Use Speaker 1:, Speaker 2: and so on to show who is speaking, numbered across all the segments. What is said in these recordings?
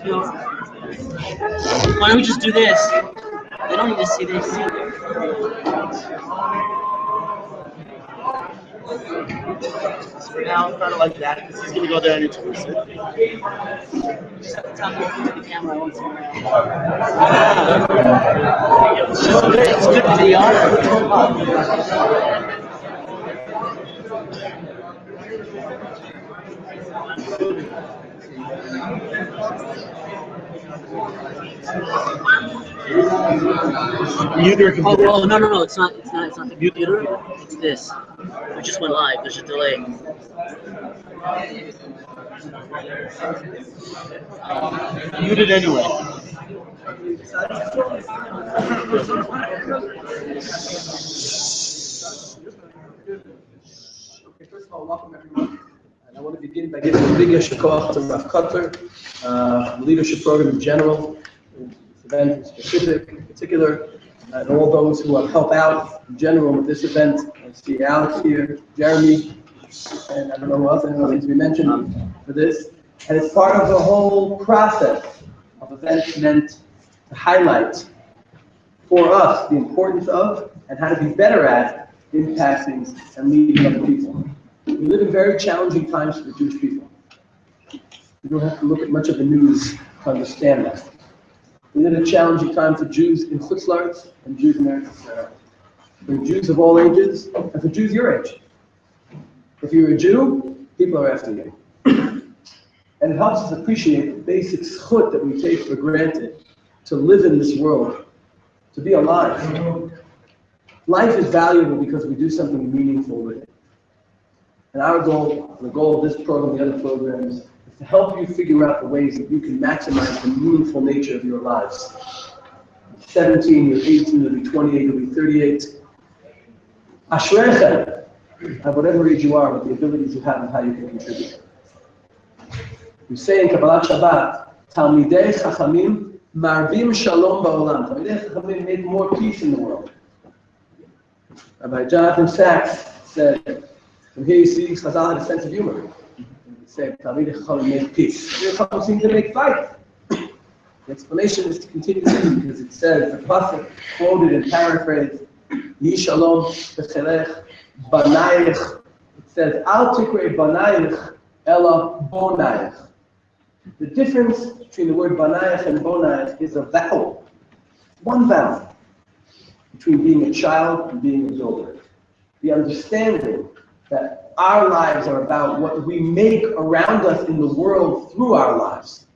Speaker 1: You know, why don't we just do this? They don't even see this.
Speaker 2: For now, kind of like that, because he's going to go there and introduce it.
Speaker 1: Just have to tell me to the camera once in a while.
Speaker 2: It's good PR. Mute your computer.
Speaker 1: Oh no! It's not the computer. It's this. We just went live. There's a delay.
Speaker 2: Mute it anyway.
Speaker 3: Okay, first of all, welcome everyone. And I want to begin by giving a big Yeshivat to Hakotel, the leadership program in general, this event in specific, in particular, and all those who have helped out in general with this event. I see Alex here, Jeremy, and I don't know who else, anyone needs to be mentioned for this. And it's part of the whole process of events meant to highlight for us the importance of and how to be better at impacting and leading other people. We live in very challenging times for the Jewish people. You don't have to look at much of the news to understand that. We live in a challenging time for Jews in Chutz La'aretz and Jews in Eretz Yisrael. For Jews of all ages and for Jews your age. If you're a Jew, people are after you. And it helps us appreciate the basic zchut that we take for granted to live in this world, to be alive. Life is valuable because we do something meaningful with it. And our goal, the goal of this program, the other programs, is to help you figure out the ways that you can maximize the meaningful nature of your lives. You're 17, you're 18, you'll be 28, you'll be 38. Ashrecha, at whatever age you are, with the abilities you have and how you can contribute. We say in Kabbalat Shabbat, Talmidei Chachamim Marbim Shalom Ba'olam. Talmidei Chachamim make more peace in the world. Rabbi Jonathan Sachs said, from here you see Chazal had a sense of humor. He said, Talmidei Chachamim make peace. Talmidei Chachamim seem to make fight. The explanation is to continue reading because it says, the pasuk quoted and paraphrased, Yi Shalom B'chelech Banayich. It says, Al Tikrei Banayich Ela Bonayich. The difference between the word Banayich and Bonayich is a vowel. One vowel. Between being a child and being a builder. The understanding that our lives are about what we make around us in the world through our lives.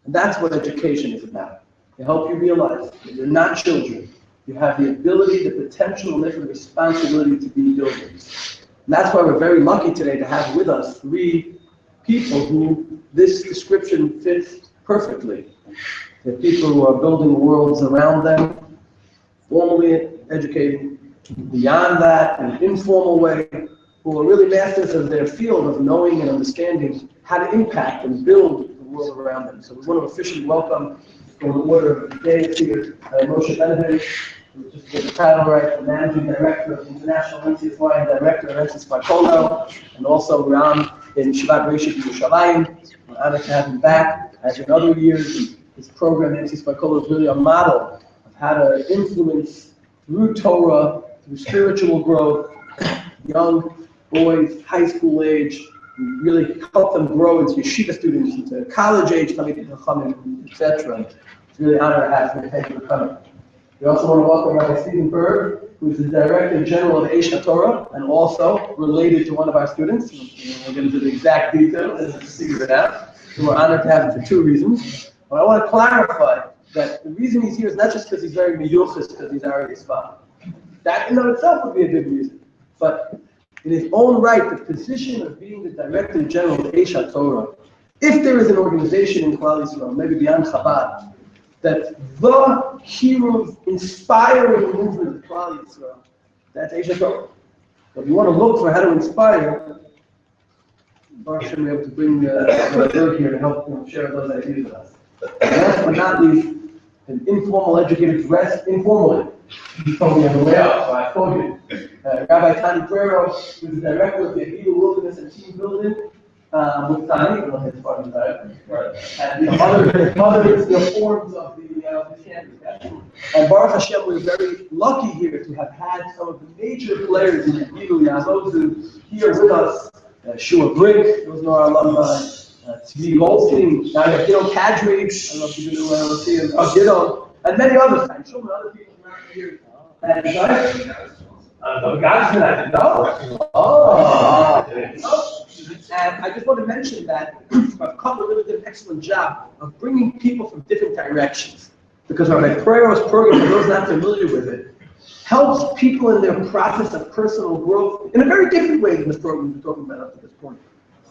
Speaker 3: And that's what education is about. To help you realize that you're not children. You have the ability, the potential, and the responsibility to be builders. And that's why we're very lucky today to have with us three people who this description fits perfectly. They're people who are building worlds around them, formally educated, beyond that, in an informal way, who are really masters of their field of knowing and understanding how to impact and build the world around them. So we want to officially welcome, for the order of the day, here, Moshe Benedict, who just did the title right, the Managing Director of the International NCSY and Director of NCSY Polo, and also Ram in Yeshivat Rishit Yerushalayim. We're honored to have him back. As in other years, this program, NCSY Polo, is really a model of how to influence through Torah, through spiritual growth, young boys, high school age. We really help them grow into yeshiva students, into college age, etc. It's really an honor to have you. Thank you for coming. We also want to welcome Rabbi Stephen Berg, who is the Director General of Eish HaTorah, and also related to one of our students. We'll get into the exact details as we figure it out. So we're honored to have him for two reasons. But I want to clarify that the reason he's here is not just because he's very miyuchas, because he's our Yeshivat. That in and of itself would be a good reason. But in his own right, the position of being the Director General of Eish HaTorah, if there is an organization in Klal Yisrael, maybe beyond Chabad, that the hero inspiring movement of Klal Yisrael, that's Eish HaTorah. So if you want to look for how to inspire, Baruch Hashem, we're able to bring Berg here to help share those ideas with us. Last but not least, an informal educator dressed informally. He told me on the way out, so I told you. Rabbi Tani Guerrero, who's the director of the Yeshiva Wilderness and Team Building Muftani, his father died, and other forms of the campus. And Baruch Hashem, we're very lucky here to have had some of the major players in the Gilu Yazozu here with us. Shua Brick, those are our alumni. Tzvi Goldstein, now you have Gidon Kadri, I don't know if you know Gidon, and many others. I'm sure other people from around here. And guys that I didn't know. And I just want to mention that Hakotel really did an excellent job of bringing people from different directions. Because our Prayers program, for those not familiar with it, helps people in their process of personal growth in a very different way than this program we're talking about up to this point.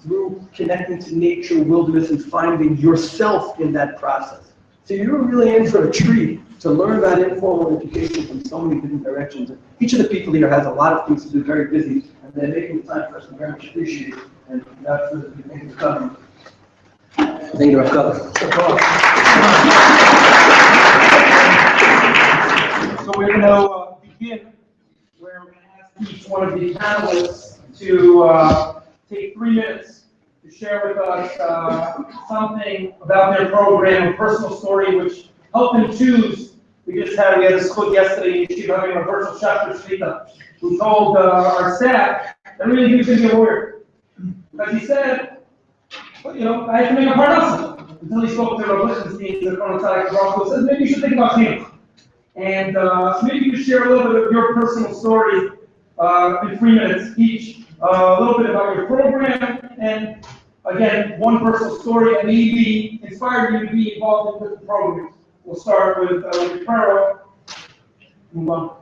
Speaker 3: Through connecting to nature, wilderness, and finding yourself in that process. So you're really in for a treat to learn about informal education from so many different directions. And each of the people here has a lot of things to do, very busy, and they're making the time for us, and very much appreciate it. And that's for the thing to come. Thank you, Hakotel.
Speaker 4: So we're going to begin where I'm going to ask each one of the panelists to take 3 minutes to share with us something about their program, a personal story which helped them choose. We had a school yesterday in Yeshivat having a virtual chapter Shlita, who told our staff that really he was going to be a lawyer. But he said, well, I have to make a parnasa. Until he spoke to Rav Lichtenstein, the Chronotzaddik Baruch, says maybe you should think about chinuch. And so maybe you could share a little bit of your personal story in 3 minutes each. A little bit about your program, and again, one personal story that maybe inspired you to be involved with the program. We'll start with Yiparo. Move on.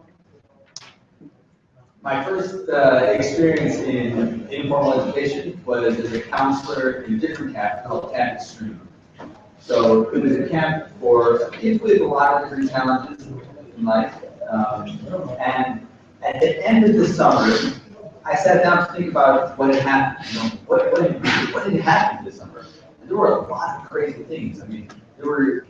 Speaker 5: My first experience in informal education was as a counselor in a different camp called Camp Extreme. So it was a camp for kids with a lot of different challenges in life. And at the end of the summer, I sat down to think about what had happened. What had happened this summer? And there were a lot of crazy things. I mean, there were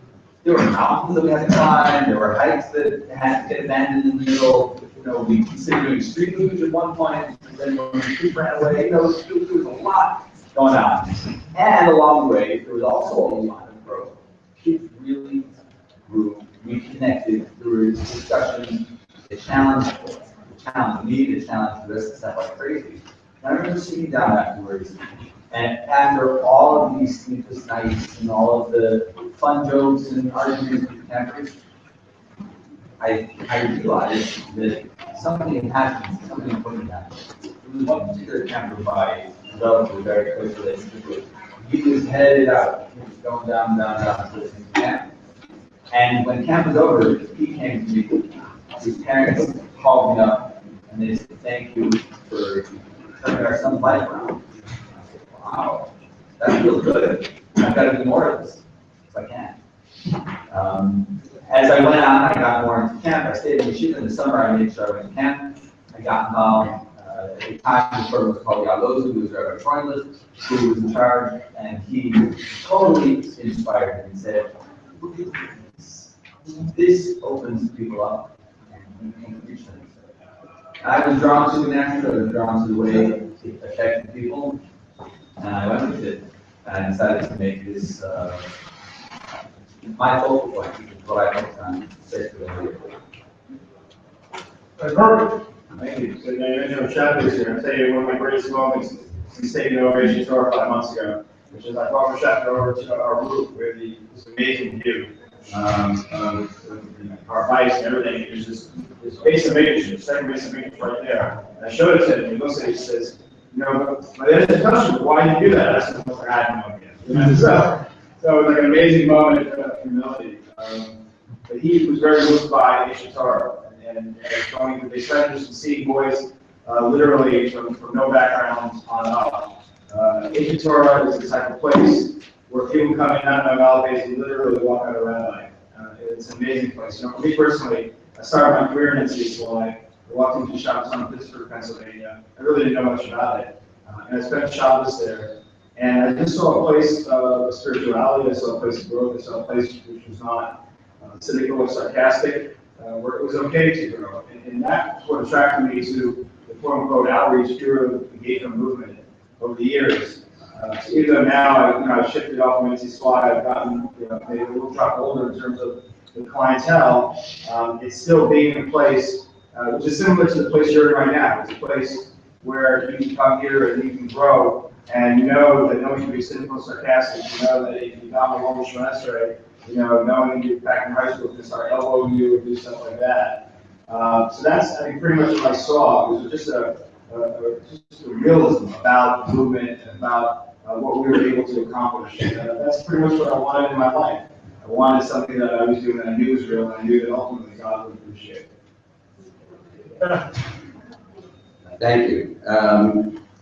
Speaker 5: mountains that we had to climb. There were hikes that had to get abandoned in the middle. We considered doing street moves at one point. And then when the street ran away, there was a lot going on. And along the way, there was also a lot of growth. Kids really grew, reconnected. There were discussions, a challenge. Me, the challenge the rest of the stuff like crazy. And I remember sitting down afterwards, and after all of these sleepless nights and all of the fun jokes and arguments with campers, I realized that something had happened, something important happened. There was one particular camper by developed a very close relationship with. He was headed out, he was going down towards his camp. And when camp was over, he came to me. His parents called me up. And they said, thank you for turning our son's life around. I said, wow, that feels good. I've got to do more of this if I can. As I went on, I got more into camp. I stayed in Yeshiva in the summer. I made sure I went to camp. I got involved. At the time, the program was called Yalozu, who was Rabbi Freundlich, who was in charge. And he totally inspired me and said, this opens people up and you can reach them. I was drawn to it naturally. I was drawn to the way it affected people, and I went with it. And I decided to make this my focal point, which is what I focus on.
Speaker 4: Perfect.
Speaker 6: Thank you. So now you mentioned chapters here. I'll tell you one of my greatest moments since taking over Yeshivat 5 months ago, which is I brought the chapter over to our roof where this amazing view our bikes and everything. There's this base of image, the second base of image right there. And I showed it to him. He looks at it, he says, my dad said, why did you do that? I said, I had no idea. So it was like an amazing moment of humility. But he was very moved by Yeshivat and they started just seeing boys literally from no background on up. Yeshivat is the type of place where people come in on Navalis and literally walk out of Rabbi. It's an amazing place. For me personally, I started my career in NC School. I walked into Shabbos in Pittsburgh, Pennsylvania. I really didn't know much about it. And I spent Shabbos there. And I just saw a place of spirituality. I saw a place of growth. I saw a place which was not cynical or sarcastic, where it was okay to grow. And that's what attracted me to the quote-unquote outreach through the engagement movement over the years. So even though now I shifted off from NC SWAT, I've gotten maybe a little drop older in terms of the clientele. It's still being a place which is similar to the place you're in right now. It's a place where you can come here and you can grow, and you know that no one can be cynical and sarcastic. You know that if you got my one semester, knowing you back in high school can start elbowing you or do stuff like that. So that's, I think, pretty much what I saw. It was just a realism about movement and about what we were able to accomplish. And that's pretty much what I wanted in my life. I wanted something that I was doing that I knew was real, and I knew that ultimately God would appreciate.
Speaker 7: Thank you.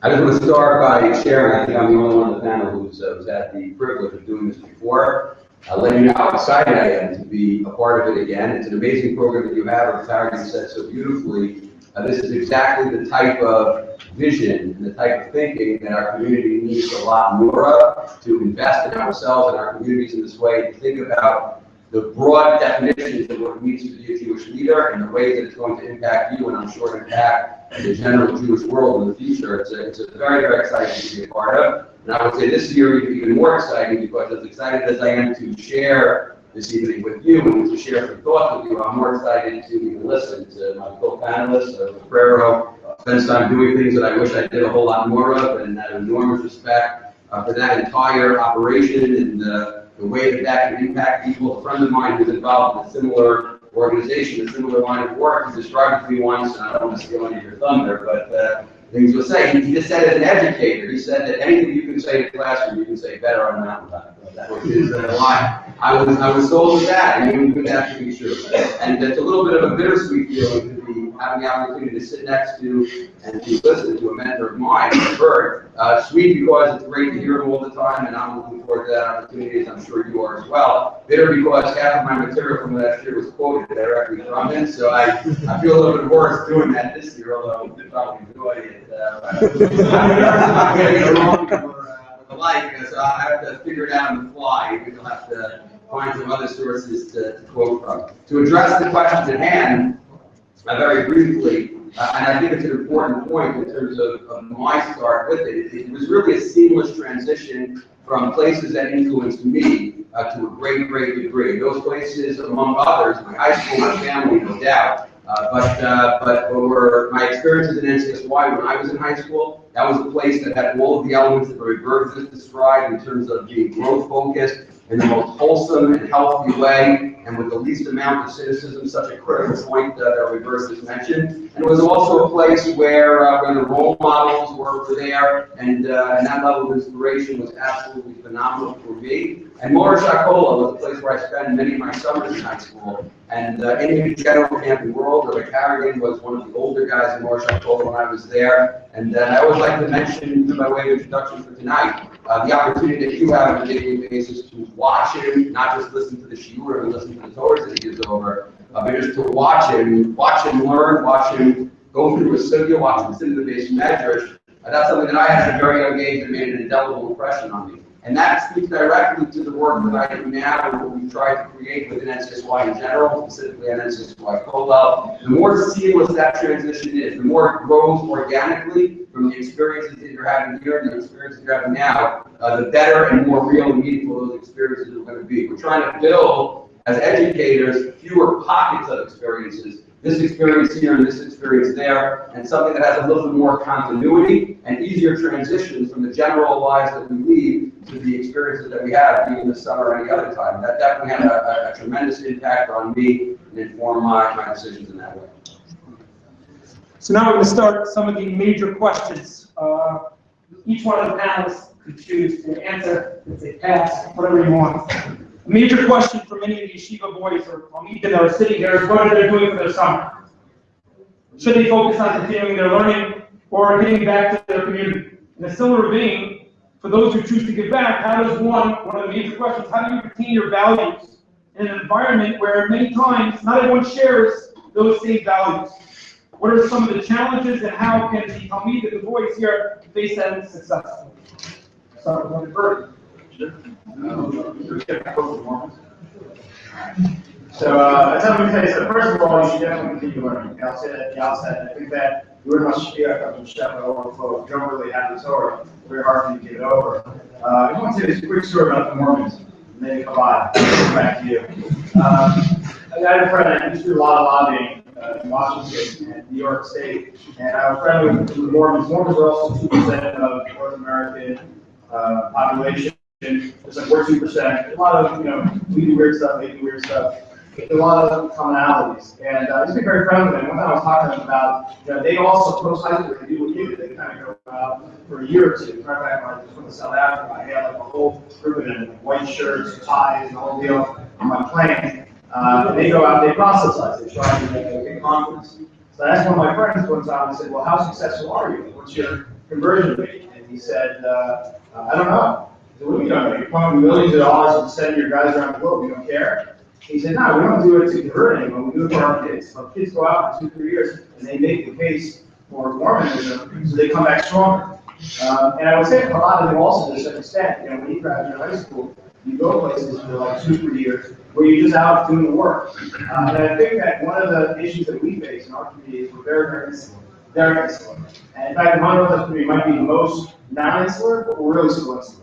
Speaker 7: I just want to start by sharing, I think I'm the only one on the panel who's had the privilege of doing this before. Letting you know how excited I am to be a part of it again. It's an amazing program that you have, as Harry said so beautifully. This is exactly the type of vision and the type of thinking that our community needs a lot more of, to invest in ourselves and our communities in this way, to think about the broad definitions of what it means to be a Jewish leader and the ways that it's going to impact you, and I'm sure impact the general Jewish world in the future. It's a very, very exciting to be a part of. And I would say this year even more exciting, because as excited as I am to share this evening with you and to share some thoughts with you, I'm more excited to even listen to my co-panelists, Ferrero, spend time doing things that I wish I did a whole lot more of, and that enormous respect for that entire operation and the way that that can impact people. A friend of mine who's involved in a similar organization, a similar line of work, he described it to me once, and I don't want to steal any of your thunder, but things will say, he just said as an educator, he said that anything you can say in a classroom, you can say better on a mountaintop. That was his line. I was told with that, and you could actually be true. And it's a little bit of a bittersweet feeling to be having the opportunity to sit next to and to listen to a mentor of mine, Bert. Sweet because it's great to hear him all the time, and I'm looking forward to that opportunity, as I'm sure you are as well. Bitter because half of my material from last year was quoted directly from him, so I feel a little bit worse doing that this year, although I probably enjoy it. I'm getting it wrong the like, so I have to figure it out on the fly. We'll have to find some other sources to quote from. To address the questions at hand, very briefly, and I think it's an important point in terms of my start with it. It was really a seamless transition from places that influenced me to a great, great degree. Those places, among others, my high school, my family, no doubt. But were my experiences in NCSY when I was in high school, that was a place that had all of the elements that Barry Berg just described in terms of being growth focused in the most wholesome and healthy way, and with the least amount of cynicism, such a critical point that Barry just mentioned. And it was also a place where the role models were there, and that level of inspiration was absolutely phenomenal for me. And Morris Hakotel was a place where I spent many of my summers in high school. And in the general camping world, Rabbi Carrigan was one of the older guys in Morris Hakotel when I was there. And I always like to mention, by way of introduction for tonight, the opportunity that you have on a daily basis to watch him, not just listen to the shiur and listen to the Torahs that he gives over, but just to watch him learn, watch him go through a sugya, watch him sit in the base medrash. That's something that I had at a very young age that made an indelible impression on me. And that speaks directly to the work that I do now and what we try to create within NCSY in general, specifically on NCSY Kollel. The more seamless that transition is, the more it grows organically from the experiences that you're having here and the experiences you're having now, the better and more real and meaningful those experiences are going to be. We're trying to build, as educators, fewer pockets of experiences. This experience here and this experience there, and something that has a little bit more continuity and easier transitions from the general lives that we lead to the experiences that we have, be in the summer or any other time. That definitely had a tremendous impact on me and informed my decisions in that way.
Speaker 4: So now we're going to start some of the major questions. Each one of the panelists could choose to answer, let's say pass, whatever you want. A major question for many of the yeshiva boys or Talmidim that are sitting here is what are they doing for their summer? Should they focus on continuing their learning or getting back to their community? In a similar vein, for those who choose to give back, how does one of the major questions, how do you retain your values in an environment where many times not everyone shares those same values? What are some of the challenges and how can the Talmid, the boys here, face them successfully? Start with Bert.
Speaker 6: So that's how we say. So first of all, you should definitely continue learning. I'll say that at the outset. I think that you would must be a step of overflow. If you don't really have the Torah, it's very hard for you to get it over. I want to say this quick story about the Mormons. And then come on, back to you. I had a friend. I used to do a lot of lobbying in Washington and New York State, and I was friendly with the Mormons. Mormons are also 2% of North American population. It's like we're 2%. A lot of, we do weird stuff, they do weird stuff. There's a lot of commonalities. And I used to be very friendly with them. One time I was talking to them about, they also post high school, they do what you do. They kind of go out for a year or two. Right back when I was from South Africa, I had like a whole group of them, white shirts, ties, and the whole deal on my plane. And they go out, they proselytize, they try to make a conference. So I asked one of my friends one time, I said, well, how successful are you? What's your conversion rate? And he said, I don't know. I said, what do you know? You're pumping millions of dollars and sending your guys around the globe, you don't care? He said, no, we don't do it to convert anyone, we do it for our kids. Our kids go out for 2-3 years and they make the case for Mormonism, so they come back stronger. And I would say a lot of them also to a certain extent, when you graduate high school, you go places for like 2-3 years where you're just out doing the work. And I think that one of the issues that we face in our community is we're very, very insular. Very insular. And in fact, one of the community might be the most non-insular, but we're really still insular,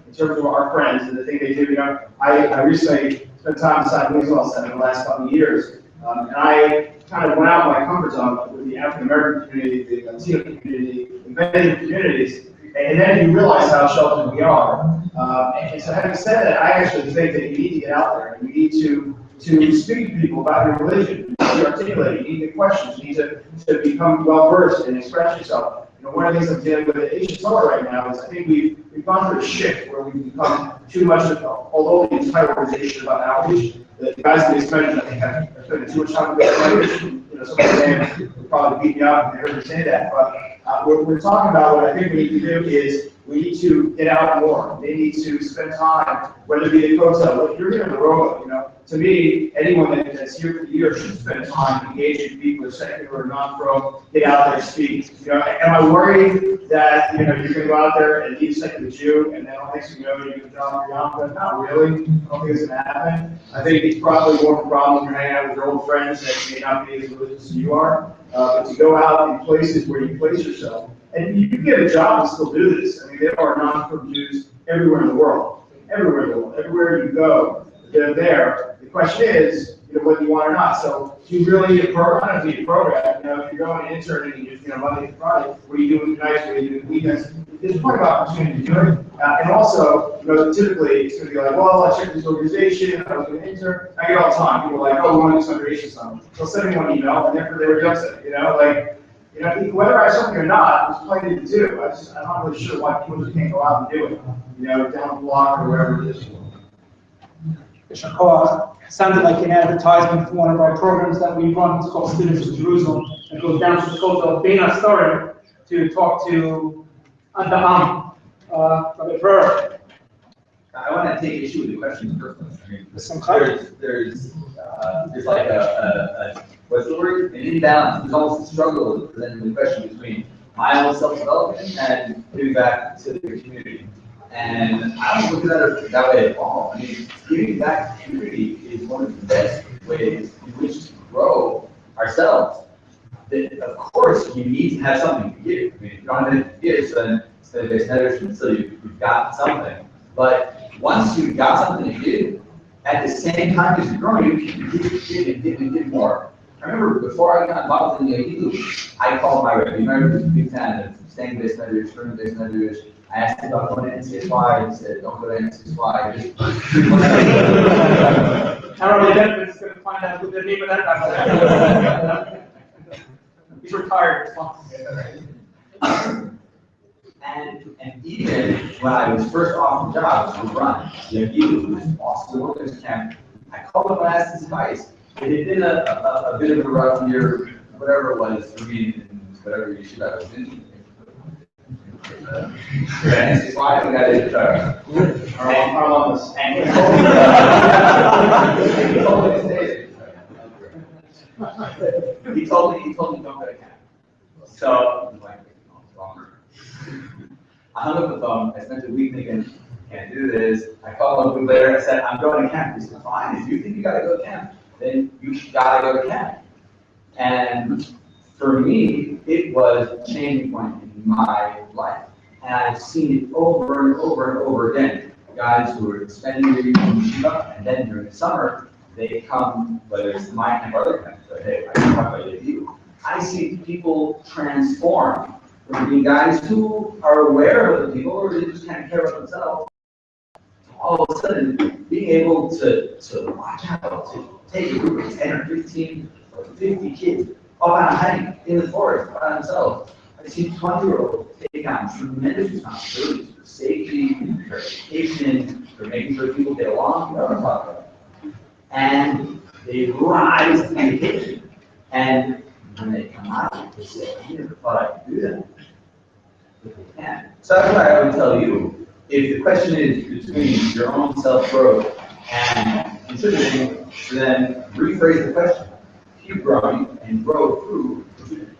Speaker 6: in terms of our friends and the thing they do. I recently spent time inside the Israel Center in the last couple of years, and I kind of went out of my comfort zone with the African American community, the Latino community, the many communities, and then you realize how sheltered we are. And so having said that, I actually think that you need to get out there, and you need to speak to people about your religion. You need to articulate, you need to get questions, you need to become well-versed and express yourself. One of the things I'm dealing with at Asian Torah right now is I think we've gone through a shift where we've become too much of, although the entire organization about outreach, the guys in the expansion, I think, have spent too much time with outreach. Some of them would probably beat me up if they heard me say that, but we're talking about what I think we need to do is we need to get out more. They need to spend time, whether it be the Hakotel. If you're here in the road, to me, anyone that's here for the year should spend time engaging people, secular or non-pro, get out there, speak. Am I worried that you're going to go out there and be a secular Jew, and then next thing you know, you're going to drop your young? Not really. I don't think it's going to happen. I think it's probably more of a problem when you're hanging out with your old friends that may not be as religious as you are. But to go out in places where you place yourself, and you can get a job and still do this. I mean, there are non-pro Jews everywhere in the world. Everywhere in the world. Everywhere you go, they're there. The question is, whether you want or not. So do you really need a program? I don't need a program. If you're going to intern and you just, Monday to Friday, what are you doing tonight? What are you doing weekends? There's plenty of opportunity to do it. And also, typically it's going to be like, well, I checked this organization, I was going to intern. I get all the time. People are like, oh, we want to do some creation something. They'll send me one email, and after they reject it, whether I have something or not, there's plenty to do. I'm not really sure why people just can't go out and do it, down the block or wherever it is.
Speaker 4: Sounded like an advertisement for one of our programs that we run. It's called Students of Jerusalem. It goes down to the Hakotel Bina story to talk to Adam, Rabbi Burr.
Speaker 5: I want to take issue with the question first. I mean, there's like what's the word? An imbalance. There's almost a struggle presenting the question between my own self-development and giving back to the community. And I don't look at it that way at all. I mean, giving back to the community is one of the best ways in which to grow ourselves. Of course, you need to have something to give. I mean, if you don't have anything to give, then there's no so you've got something. But once you've got something to give, at the same time as you're growing, you can give more. I remember before I got involved in the Yeshivat, I called my rabbi. My rabbi was a big fan of staying based measures, turning based measures. I asked him about going to NCSY, and he said, don't go to NCSY.
Speaker 4: Rabbi Denton is going to find out who the name of that guy is. He's retired.
Speaker 5: And even when I was first off the job to run, it was awesome to work in this camp. I called him and asked his advice. It had been a bit of a rough year, whatever it was for me, and whatever Yeshivat I was in. He told me don't go to camp. So I hung up the phone. I spent a week thinking, can't do this. I called him a week later, I said, I'm going to camp. He said, fine, if you think you gotta go to camp, then you gotta go to camp. And for me, it was a changing point in my life. And I've seen it over and over and over again. Guys who are spending their youth in yeshiva, and then during the summer, they come, whether it's my camp or other camps, but hey, I can talk about it with you. I see people transform from being guys who are aware of the people, or they just kind of care about themselves, all of a sudden being able to watch out, to take a group of 10 or 15 or 50 kids up on a hike in the forest by themselves. I see 20-year-olds take on tremendous responsibilities for safety, for education, for making sure people get along, you know what I'm talking about. And they rise to the occasion. And when they come out, they say, I never thought I could do that. But they can. So that's why I would tell you, if the question is between your own self-growth and contributing, then rephrase the question. Keep growing and grow through contributing.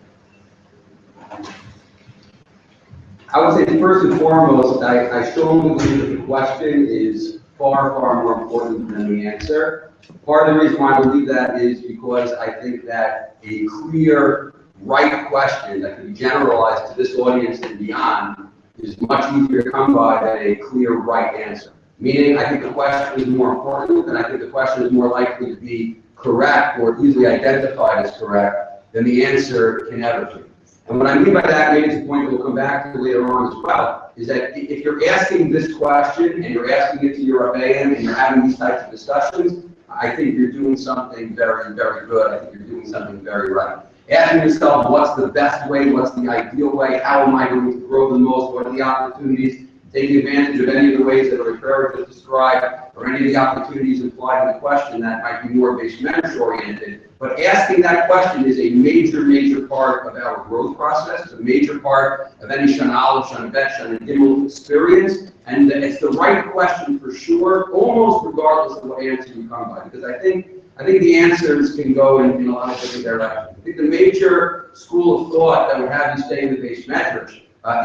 Speaker 7: I would say first and foremost, I strongly believe that the question is far, far more important than the answer. Part of the reason why I believe that is because I think that a clear, right question that can be generalized to this audience and beyond is much easier to come by than a clear, right answer. Meaning, I think the question is more important, and I think the question is more likely to be correct or easily identified as correct than the answer can ever be. And what I mean by that, maybe it's a point that we'll come back to later on as well, is that if you're asking this question and you're asking it to your Rebbeim and you're having these types of discussions, I think you're doing something very, very good. I think you're doing something very right. Asking yourself, what's the best way? What's the ideal way? How am I going to grow the most? What are the opportunities? Taking advantage of any of the ways that Rivera just described, or any of the opportunities implied in the question that might be more base measure oriented. But asking that question is a major, major part of our growth process. It's a major part of any Shana Aleph, Shana Bet, Shana Gimel experience. And it's the right question for sure, almost regardless of what answer you come by. Because I think the answers can go in a lot of different directions. I think the major school of thought that would have you stay in the base metrics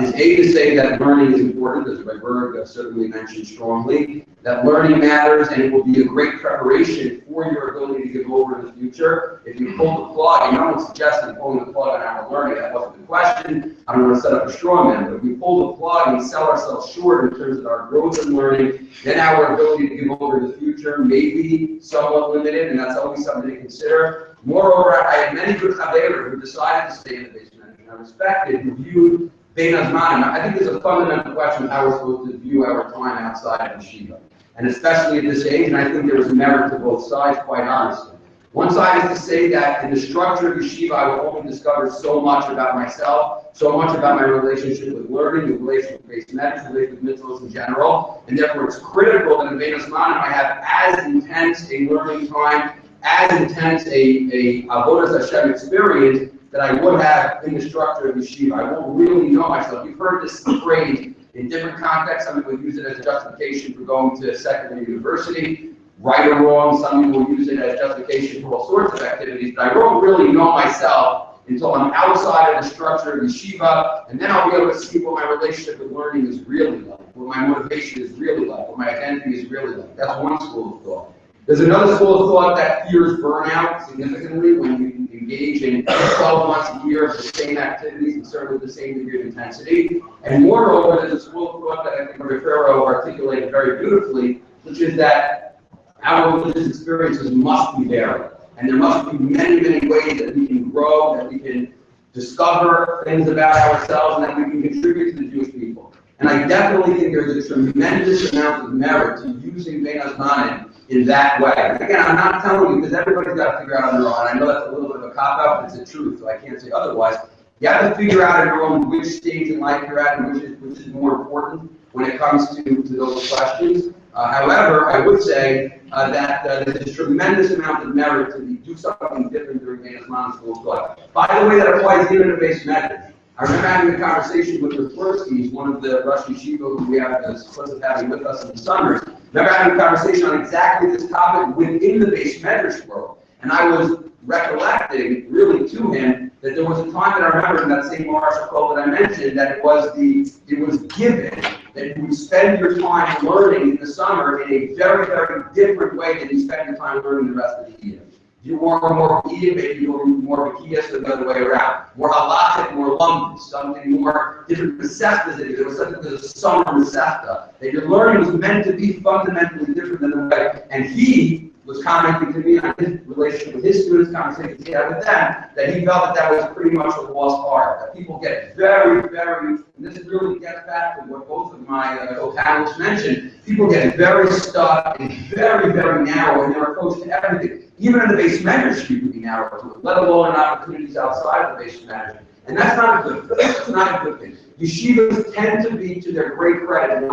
Speaker 7: is A, to say that learning is important, as Berg certainly mentioned strongly, that learning matters and it will be a great preparation for your ability to give over in the future. If you pull the plug, and no one suggested pulling the plug on our learning, that wasn't the question, I don't want to set up a straw man, but if we pull the plug and sell ourselves short in terms of our growth in learning, then our ability to give over in the future may be somewhat limited, and that's always something to consider. Moreover, I had many good Chaverim who decided to stay in the base management. I respected and viewed Bein Hazmanim. I think there's a fundamental question of how we're supposed to view our time outside of yeshiva, and especially at this age, and I think there is merit to both sides, quite honestly. One side is to say that in the structure of yeshiva, I will only discover so much about myself, so much about my relationship with learning, the relationship with base metrics, the relationship with mitzvahs in general, and therefore it's critical that in Bein Hazmanim I have as intense a learning time, as intense a Avodas Hashem experience that I would have in the structure of yeshiva. I won't really know myself. You've heard this phrase in different contexts. Some people use it as a justification for going to secondary university. Right or wrong, some people use it as justification for all sorts of activities, but I won't really know myself until I'm outside of the structure of yeshiva, and then I'll be able to see what my relationship with learning is really like, what my motivation is really like, what my identity is really like. That's one school of thought. There's another school of thought that fears burnout significantly when you engage in 12 months a year of the same activities and certainly the same degree of intensity. And moreover, there's a school of thought that I think Rivera articulated very beautifully, which is that our religious experiences must be varied. And there must be many, many ways that we can grow, that we can discover things about ourselves, and that we can contribute to the Jewish people. And I definitely think there's a tremendous amount of merit to using Bein Hazmanim in that way. And again, I'm not telling you, because everybody's got to figure out on their own. I know that's a little bit of a cop-out, but it's the truth, so I can't say otherwise. You have to figure out on your own which stage in life you're at and which is more important when it comes to those questions. However, I would say that there's a tremendous amount of merit to do something different during Bein Hazmanim school of thought. By the way, that applies even to base metrics. I remember having a conversation with Raflersky, one of the Rosh Yeshiva who we have the pleasure of having with us in the summers. I remember having a conversation on exactly this topic within the base metrics world. And I was recollecting, really to him, that there was a time that I remember in that same Hakotel that I mentioned, that it was given that you would spend your time learning in the summer in a very, very different way than you spend your time learning the rest of the year. You want more Kiyah, maybe you're more of a Kiyah, so the other way around. More halachic, more lumped, something more different Masechtas. There was something that was a summer Masechta. That your learning was meant to be fundamentally different than the way. And he was commenting to me on his relationship with his students, conversations he had with them, that he felt that that was pretty much a lost art. That people get very, very, and this really gets back to what both of my co-panelists mentioned, people get very stuck and very, very narrow in their approach to everything. Even in the base management, you can be narrow, let alone in opportunities outside the base management. And that's not a good thing. That's not a good thing. Yeshivas tend to be, to their great credit,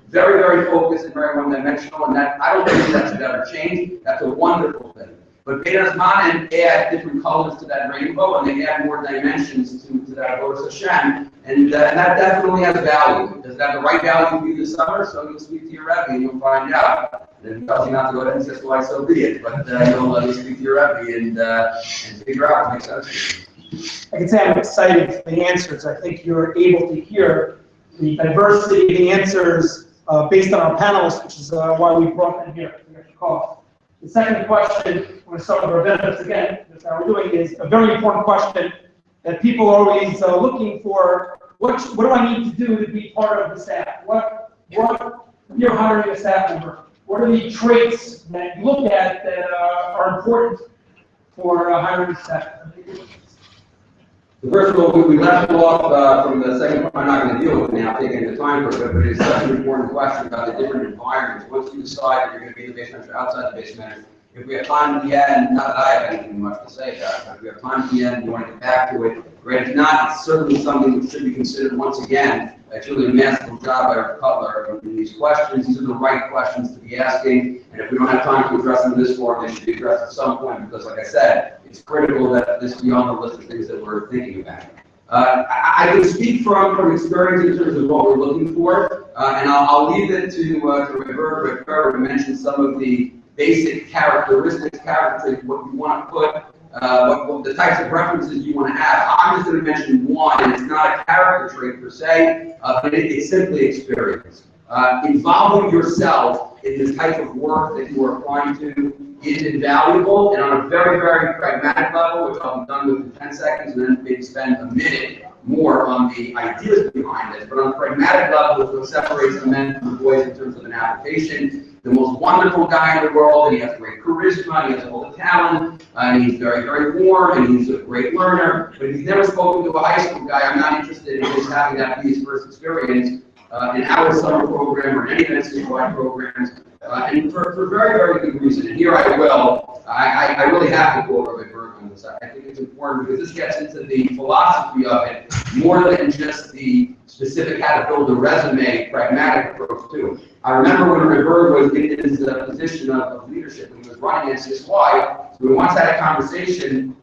Speaker 7: very, very focused and very one-dimensional, and that I don't believe that should ever change. That's a wonderful thing. But Beit Hazmanim add different colors to that rainbow, and they add more dimensions to that Baruch Hashem, and that definitely has value. Does it have the right value for you this summer? So you'll speak to your Rebbe and you'll find out. And if he tells you not to go to NCSY, so be it. But you'll speak to your Rebbe and figure out what makes sense for you.
Speaker 4: I can say I'm excited for the answers. I think you're able to hear the diversity of the answers based on our panelists, which is why we brought them here. The second question, I'm going to start with our benefits again, that's how we're doing, is a very important question that people are always looking for. What do I need to do to be part of the staff? What you're hiring a staff member, what are the traits that you look at that are important for hiring a staff?
Speaker 7: First of all, we left off from the second point. I'm not going to deal with it now, taking the time for it, but it's such an important question about the different environments. Once you decide that you're going to be in the base manager or outside the base manager, if we have time at the end, not that I have anything much to say about it, but if we have time at the end, you want to get back to it, great. If not, it's certainly something that should be considered once again. It's really a masterful job by our Hakotel in these questions. These are the right questions to be asking, and if we don't have time to address them in this forum, they should be addressed at some point, because like I said, it's critical that this be on the list of things that we're thinking about. I can speak from experience in terms of what we're looking for, and I'll leave it to Roberto to mention some of the basic characteristics, character traits, what you want to put, what the types of references you want to have. I'm just going to mention one, and it's not a character trait per se, but it's simply experience. Involving yourself in the type of work that you are applying to is invaluable, and on a very, very pragmatic level, which I'll be done with in 10 seconds, and then maybe spend a minute more on the ideas behind it. But on a pragmatic level, it's what separates the men from the boys in terms of an application. The most wonderful guy in the world, and he has great charisma, he has all the talent, and he's very, very warm, and he's a great learner. But if he's never spoken to a high school guy, I'm not interested in just having that be his first experience in our summer program or any of the NCSY programs, and for very, very good reason. And here I will. I really have to quote Rabbi Berg on this. I think it's important because this gets into the philosophy of it more than just the specific how to build a resume, pragmatic approach to it. I remember when Rabbi Berg was in his position of leadership when he was running NCSY, so we once had a conversation.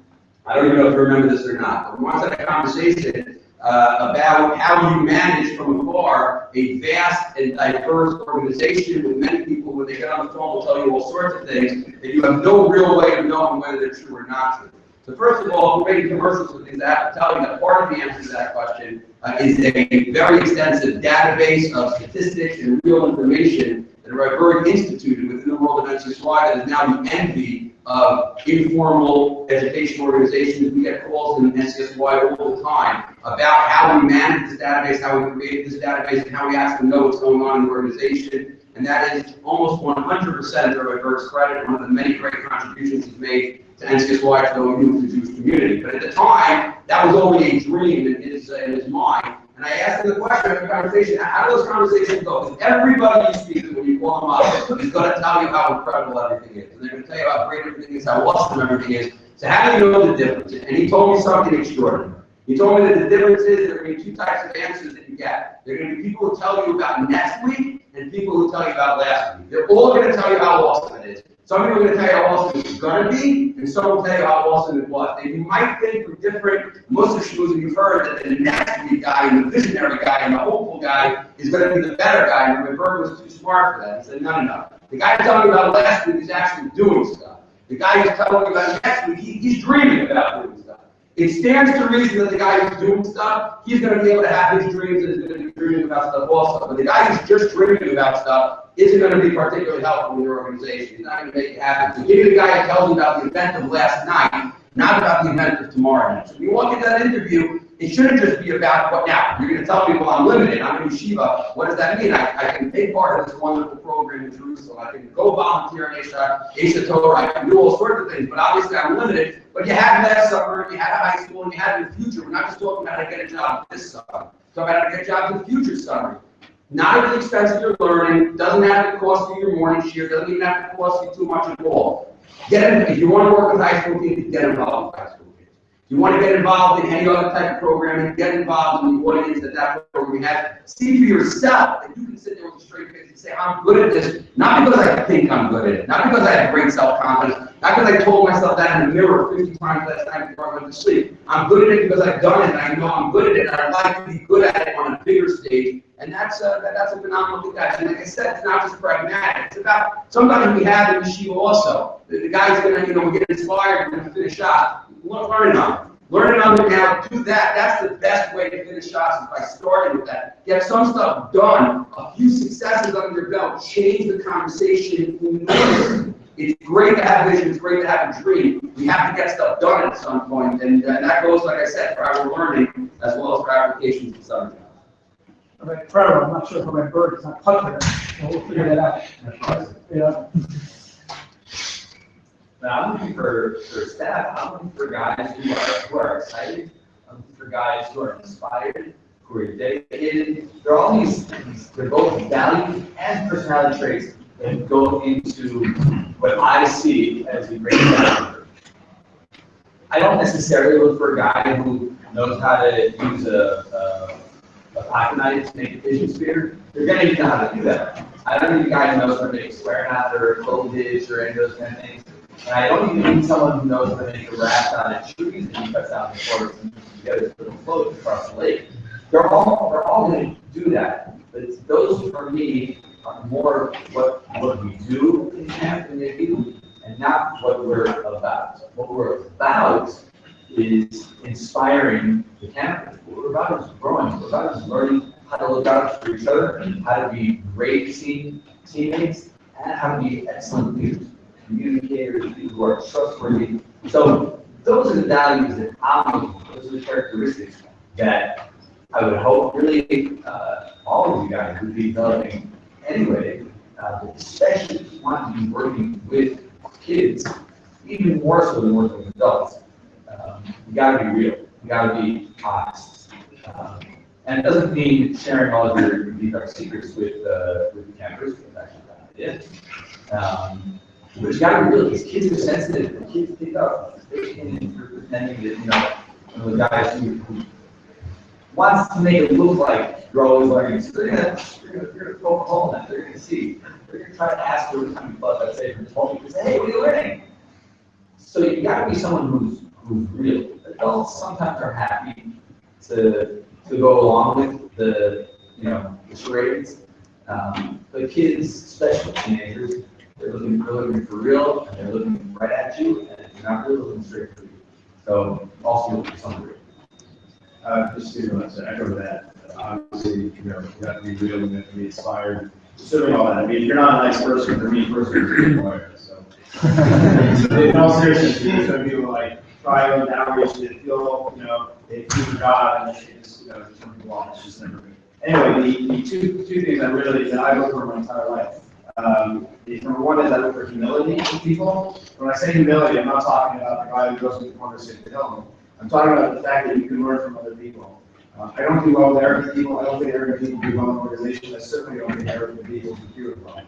Speaker 7: I don't even know if you remember this or not, but we once had a conversation about how you manage from afar a vast and diverse organization with many people when they get on the phone will tell you all sorts of things that you have no real way of knowing whether they're true or not true. So first of all, if we're making commercials with things, I have to tell you that part of the answer to that question is a very extensive database of statistics and real information that Rabbi Berg instituted within the world of NCSY that is now the envy of informal education organizations. We get calls in NCSY all the time about how we manage this database, how we created this database, and how we actually know what's going on in the organization. And that is almost 100% Rabbi Berg's credit, one of the many great contributions he's made to NCSY to the Jewish community. But at the time, that was only a dream in his mind. And I asked him the question after the conversation, how do those conversations go? Because everybody you speak to when you call them up is going to tell you how incredible everything is. And they're going to tell you how great everything is, how awesome everything is. So how do you know the difference? And he told me something extraordinary. He told me that the difference is there are going to be two types of answers that you get. There are going to be people who tell you about next week and people who tell you about last week. They're all going to tell you how awesome it is. Some people are going to tell you how awesome it's going to be, and some will tell you how awesome it was. And you might think from different Muslim schools that you've heard that the next week guy and the visionary guy and the hopeful guy is going to be the better guy, and Rabbi Berg was too smart for that. He said, no. The guy telling you about last week is actually doing stuff. The guy who's telling you about next week, he's dreaming about doing stuff. It stands to reason that the guy who's doing stuff, he's going to be able to have his dreams and is going to be dreaming about stuff also. But the guy who's just dreaming about stuff isn't going to be particularly helpful in your organization. He's not going to make it happen. So give me the guy who tells you about the event of last night, not about the event of tomorrow night. So when you walk into that interview, it shouldn't just be about what now. You're going to tell people I'm limited, I'm in Yeshiva. What does that mean? I can take part of this wonderful program in Jerusalem. I can go volunteer in Asa Torah. I can do all sorts of things, but obviously I'm limited. But you had last summer, you had a high school, and you had it in the future. We're not just talking about how to get a job this summer. We're talking about how to get jobs in the future summer. Not at the expense of your learning, doesn't have to cost you your morning shift, doesn't even have to cost you too much at all. If you want to work with high school kids, get involved with high school kids. If you want to get involved in any other type of programming, get involved in the audience that program has. See for yourself that you can sit there with a straight face and say, I'm good at this, not because I think I'm good at it, not because I have great self-confidence, not because I told myself that in the mirror 50 times last night before I went to sleep. I'm good at it because I've done it, and I know I'm good at it, and I'd like to be good at it on a bigger stage. And that's a phenomenal thing. And like I said, it's not just pragmatic. It's about, sometimes we have in Yeshiva also. The guy's going to, we get inspired, we're going to finish shots. Learning on it. Learning on it now, do that. That's the best way to finish shots is by starting with that. Get some stuff done, a few successes under your belt, change the conversation immediately. It's great to have vision, it's great to have a dream. We have to get stuff done at some point, and that goes, like I said, for our learning as well as for applications in summer.
Speaker 4: All right, Trevor, I'm not sure if my bird is not Hakotel, so we'll figure that out. Yeah.
Speaker 5: Now, I'm looking for staff. I'm looking for guys who are excited. I'm looking for guys who are inspired, who are dedicated. There are all these they're both values and personality traits that go into what I see as a great manager. I don't necessarily look for a guy who knows how to use a pocket knife to make a vision sphere. They're going to need to know how to do that. I don't need a guy who knows how to make a square knot or a clove hitch or any of those kind of things. And I don't even need someone who knows how to make a raft out of trees and he cuts out the quarters and puts together to put a float across the lake. They're all going to do that. But those for me are more what we do in camp and maybe, and not what we're about. What we're about is inspiring the campers. What we're about is growing. What we're about is learning how to look out for each other, how to be great teammates, and how to be excellent leaders, communicators, people who are trustworthy. So those are the values that I'm looking for. Those are the characteristics that I would hope really all of you guys would be developing anyway, but especially if you want to be working with kids, even more so than working with adults. You got to be real. You got to be honest. And it doesn't mean sharing all of your dark secrets with the campers. That's actually not it. But you got to be real, because kids are sensitive. The kids pick up. You're pretending that, one of the guys who wants to make it look like you're always learning. So they're going to poke a hole in that. They're going to see. They're going to try to ask you every time you thought that safe and told you, hey, what are you learning? So you got to be someone who's real. Adults sometimes are happy to go along with the charades. But kids, especially teenagers, they're looking for real, and they're looking right at you, and if you're not really looking straight for you. So also look for something real.
Speaker 6: Just to echo that, obviously, you have to be real, you have to be inspired. Assuming all that. I mean, if you're not a nice person, for me personally, it's lawyer. So, in all seriousness, these are people like try and outreach that feel, they do the job and they just, turn people off. It's just never good. Anyway, the two things that I look for my entire life. Number one is I look for humility in people. When I say humility, I'm not talking about the guy who goes to the corner and sits down. I'm talking about the fact that you can learn from other people. I don't do well with arrogant people. I don't think arrogant people do well in organizations. I certainly don't think arrogant people do it well.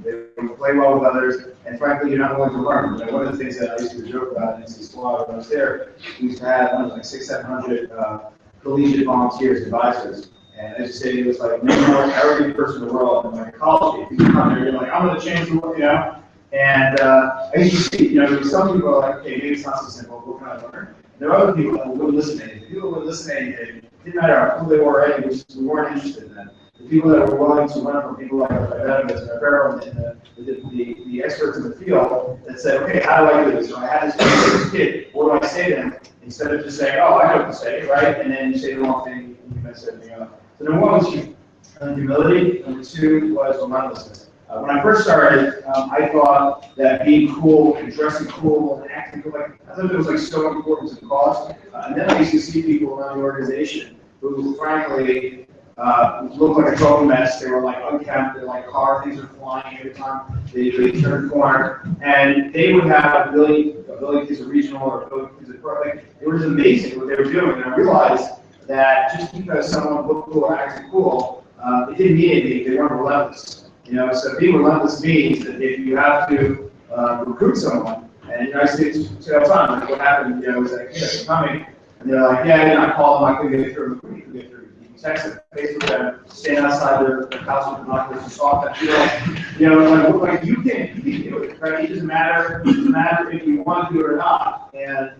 Speaker 6: They don't play well with others, and frankly, you're not willing to learn. Like one of the things that I used to joke about in NC Squad when I was there, we used to have like 600-700 collegiate volunteers, advisors. And I just say it was like no more arrogant person in the world than like a college kid. You come here, you're like, I'm going to change the world, And I used to see, some people are like, okay, maybe it's not so simple. What can I learn? And there are other people that wouldn't listen to anything. People who would listen to anything. It didn't matter who they were, we weren't interested in that. the people that were willing to learn from people like Evans and Apparel and the experts in the field that said, okay, how do I do this? So I had this kid, what do I say to them? Instead of just saying, oh, I know what to say, right? And then you say the wrong thing, and you mess everything up. So number one was humility. Number two was relentlessness. When I first started, I thought that being cool and dressing cool and acting cool, like, I thought it was like so important to the cause. And then I used to see people around the organization who, frankly, looked like a total mess. They were like unkempt. They're like car things are flying every time they turn a corner, and they would have a billion kids of regional or a billion kids of pro. Like, it was amazing what they were doing, and I realized that just because someone looked cool or acted cool, it didn't mean anything. They weren't relentless. You know, so being relentless means that if you have to recruit someone, and you know, I say all the time, like what happened, you know, is like, yeah, they're coming, and they're like, yeah, I called them, I couldn't get through, you can text them, Facebook them, stand outside their house with binoculars and talk that, you know, like you can do it, right? It doesn't matter if you want to do it or not. And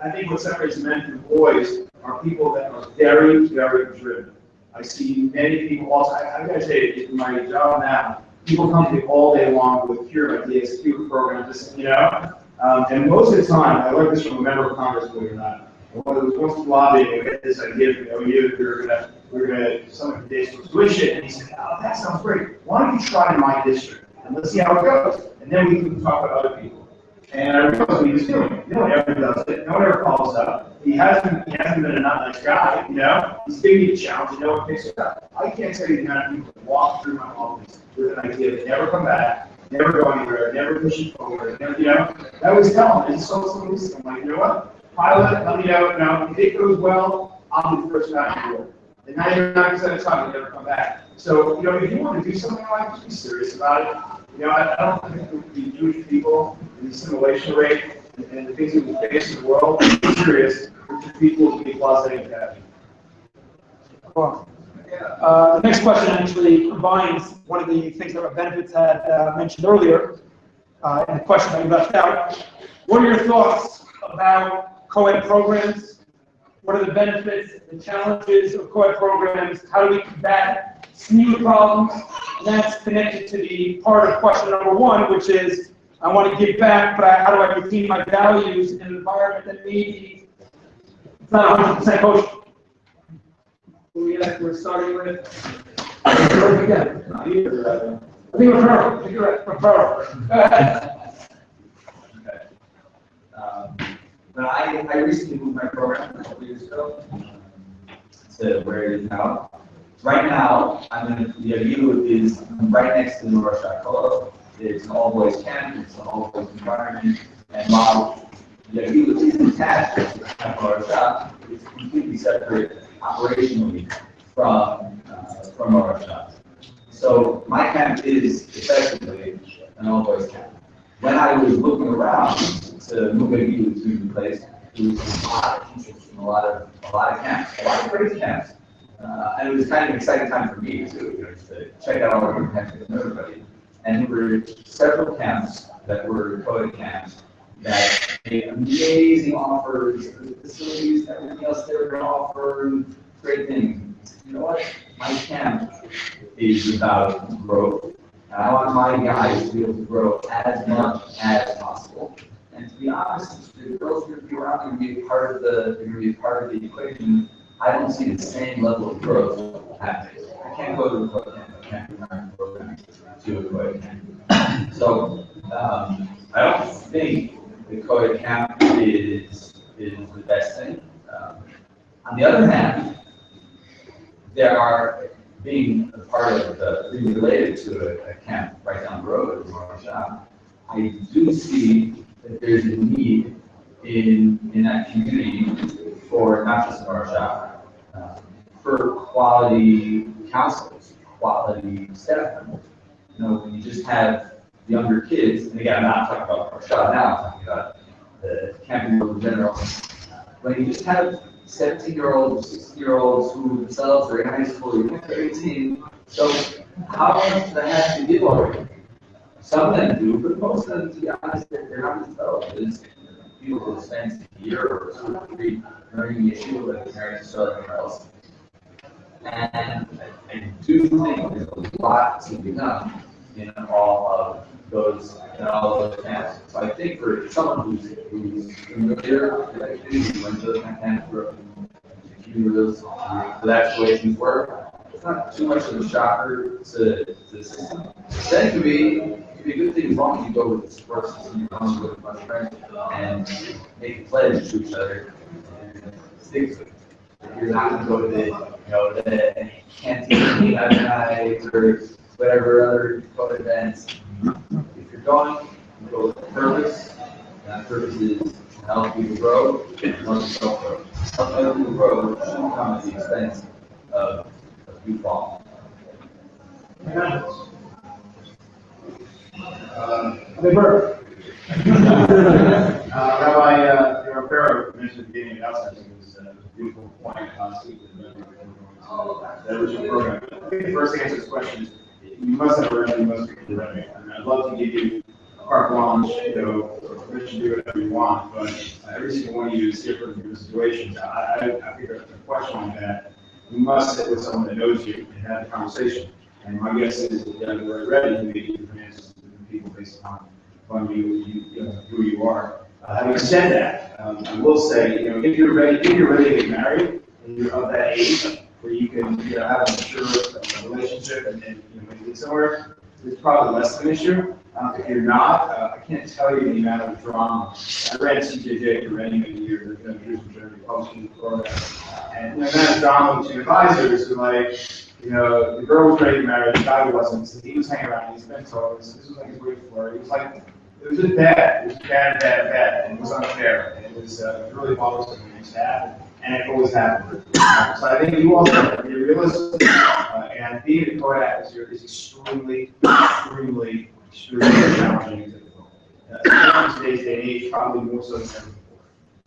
Speaker 6: I think what separates men from boys are people that are very, very driven. I see many people also, I gotta say, in my job now, people come to me all day long with pure ideas, pure programs, you know? And most of the time, I learned this from a member of Congress, believe it or not. When it was once lobbying, we had this idea from OU, we're gonna someone pays for tuition, and he said, oh, that sounds great. Why don't you try in my district, and let's see how it goes. And then we can talk about other people. And I realized what he was doing. No one ever does it. No one ever calls up. He hasn't been a not nice guy, you know? He's giving me a challenge, and no one picks it up. I can't tell you the amount of people that walk through my office with an idea that never come back, never go anywhere, never push it forward, never, you know? I always tell them, it's so easy. I'm like, you know what? Pilot, let me know. Now, if it goes well, I'll be the first guy on board. And 99% of the time, they never come back. So, you know, if you want to do something like this, be serious about it. You know, I don't think the Jewish people, the assimilation rate, and the things that we face in the world, be serious for people to be closeted happy.
Speaker 4: Well, the next question actually combines one of the things that our benefits had mentioned earlier, and the question that you left out. What are your thoughts about co-ed programs? What are the benefits, the challenges of co-ed programs? How do we combat SNU problems? And that's connected to the part of question number one, which is, I want to give back, but how do I retain my values in an environment that maybe it's not 100% kosher? We're starting with, again. I think we're perfect. I think we're perfect. Go ahead.
Speaker 5: Okay. But I recently moved my program a couple years ago to where it is now. Right now, the Yeshivat is right next to the Rosh Hakotel. It's an all-boys camp, it's an all-boys environment, and while the Yeshivat is attached to the Hakotel, it's completely separate operationally from our shop. So my camp is effectively an all-boys camp. When I was looking around to move a Yeshivat to a new place, there was a lot of interest in a lot of camps, a lot of great camps. And it was kind of an exciting time for me too, you know, just to check out all the different camps and everybody. And there were several camps that were co-ed camps that made amazing offers, facilities, everything else they were going to offer, great things. You know what? My camp is about growth. And I want my guys to be able to grow as much as possible. And to be honest, the girls are going to be around and be a part of the equation. I don't see the same level of growth happening. I can't go to a co-ed camp. I can't bring my program to a co-ed camp. So I don't think the co-ed camp is the best thing. On the other hand, there are being a part of being related to a camp right down the road in our shop. I do see that there's a need in that community for not just in our shop, for quality counselors, quality staff members. You know, when you just have younger kids, and again, I'm not talking about our shop now, I'm talking about the camping world in general. When you just have 17-year-olds, 16-year-olds who themselves are in high school, you're 18, so how much do they have to give already? Some of them do, but most of them, to be honest, they're not as developed. There's people who spend a year or 2 or 3 learning Yeshiva, like married to somewhere else. And I do think there's a lot to be done in all of those camps. So I think for someone who's familiar with activities, when those camps work, those evacuations work, it's not too much of a shocker to the system. Then it could be a good thing as long as you go with the support system, you don't go with a bunch of friends, and make a pledge to each other and stick to it. You're not going to go to the canteen at night or whatever other club events. If you're going, you go with a purpose. And that purpose is to help people grow and help yourself grow. Help other people grow shouldn't come at the expense of you falling.
Speaker 6: Rabbi Romero mentioned at the beginning of Alzheimer's, it was a beautiful point last week that original program. I think the first answer to this question is you must have a remedy, you must pick the remedy. I mean, I'd love to give you carte blanche, permission to do whatever you want, but every single one of you is different in different situations. I figure a question like that, you must sit with someone that knows you and have a conversation. And my guess is that you're ready to make different answers to different people based upon who you are. Having said that, I will say, if you're ready to get married, and you're of that age where you can, have a mature relationship and maybe get somewhere, it's probably less of an issue. If you're not, I can't tell you the amount of drama. I read CJJ for many years, years of journey publishing the program, and the amount of drama between advisors who the girl was ready to marry, the guy wasn't. So he was hanging around, he's been told, this was like a great flirt. It was just bad. It was bad, and it was unfair. And it was really bothersome when it used to happen, and it always happened. So I think you also have to be realistic, and being a co-ed is extremely challenging and difficult. In today's day and age, probably more so than ever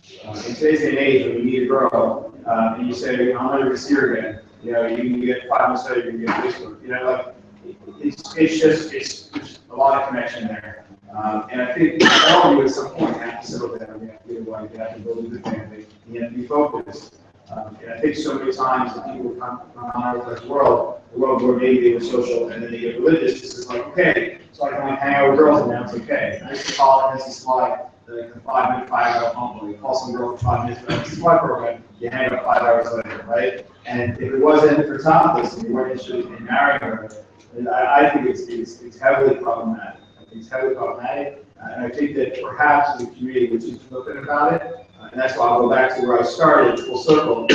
Speaker 6: before. In today's day and age, when you meet a girl, and you say, I'm never going to see her again, you can get 5 months later, you can get Facebook. It's just a lot of connection there. And I think all of you at some point have to settle down. You have to get a wife, you have to build a good family, you have to be focused. And I think so many times that people come out of this world, the world where maybe they were social and then they get religious, it's just like, okay, so I can only hang out with girls and now it's okay. I used to call it, this is like the 5-minute, 5-hour pump, where you call some girl for 5 minutes, but it's my program, you hang out 5 hours later, right? And if it wasn't for topless and you weren't interested in marrying her, I think it's heavily problematic. It's heavily problematic, and I think that perhaps the community which is looking about it, and that's why I'll go back to where I started, full circle,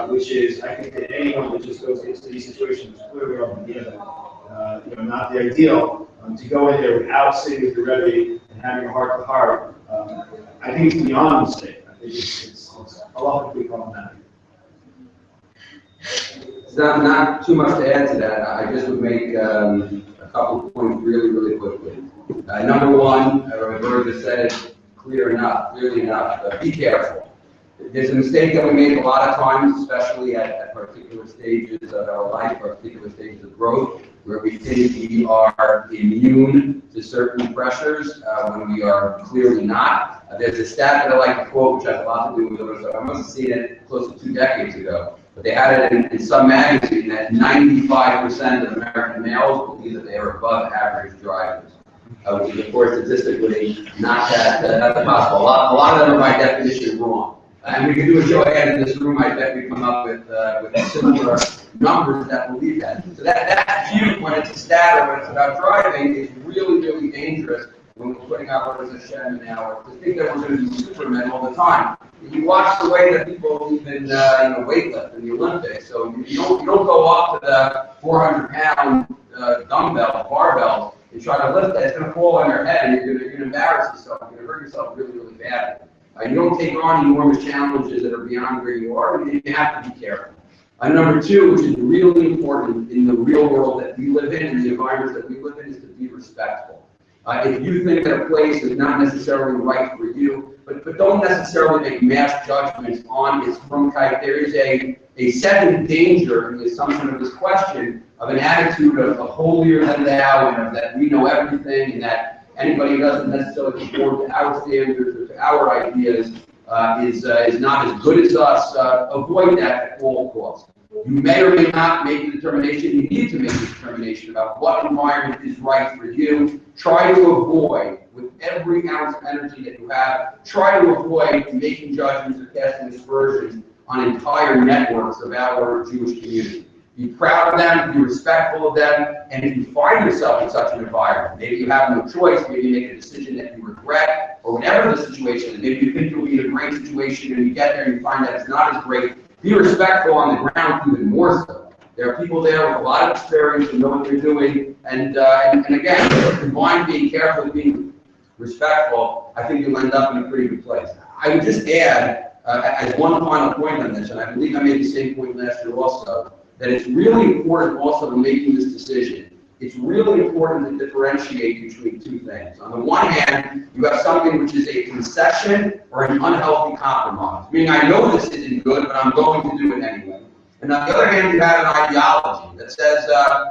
Speaker 6: which is I think that anyone that just goes into these situations clearly are beginning, not the ideal, to go in there without sitting with the remedy and having a heart-to-heart. I think it's beyond a mistake. I think it's a lot of problematic.
Speaker 7: Not too much to add to that. I just would make a couple of points really quickly. Number one, I've already said it clearly enough, be careful. There's a mistake that we make a lot of times, especially at particular stages of our life, or particular stages of growth, where we think we are immune to certain pressures when we are clearly not. There's a stat that I like to quote, which has a lot to do with it. I must have seen it close to 2 decades ago. But they had it in some magazine that 95% of American males believe that they are above average drivers, which is, of course, statistically not that possible. A lot of them are by definition wrong. And we can do a show ahead in this room. I bet we come up with similar numbers that believe that. So that view, when it's a stat or when it's about driving, is really dangerous when we're putting out orders of Shem now, to think that we're going to be supermen all the time. You watch the way that people even weightlift in the Olympics. So you don't go up to the 400-pound dumbbell, barbell, and try to lift that. It's going to fall on your head, and you're going to embarrass yourself. You're going to hurt yourself really badly. You don't take on enormous challenges that are beyond where you are, and you have to be careful. Number two, which is really important in the real world that we live in, and the environments that we live in, is to be respectful. If you think that a place is not necessarily right for you, but don't necessarily make mass judgments on its frumkeit. There is a second danger in the assumption of this question of an attitude of holier than thou, and of that we know everything, and that anybody who doesn't necessarily conform to our standards or to our ideas is not as good as us. Avoid that at all costs. You may or may not make a determination. You need to make a determination about what environment is right for you. Try to avoid, with every ounce of energy that you have, try to avoid making judgments or casting aspersions on entire networks of our Jewish community. Be proud of them, be respectful of them, and if you find yourself in such an environment, maybe you have no choice, maybe you make a decision that you regret, or whatever the situation is, maybe you think you'll be in a great situation and you get there and you find that it's not as great, be respectful on the ground even more so. There are people there with a lot of experience and know what they're doing, and again, combine being careful with being respectful, I think you'll end up in a pretty good place. I would just add, as one final point on this, and I believe I made the same point last year also, that it's really important also in making this decision. It's really important to differentiate between two things. On the one hand, you have something which is a concession or an unhealthy compromise, meaning I know this isn't good, but I'm going to do it anyway. And on the other hand, you have an ideology that says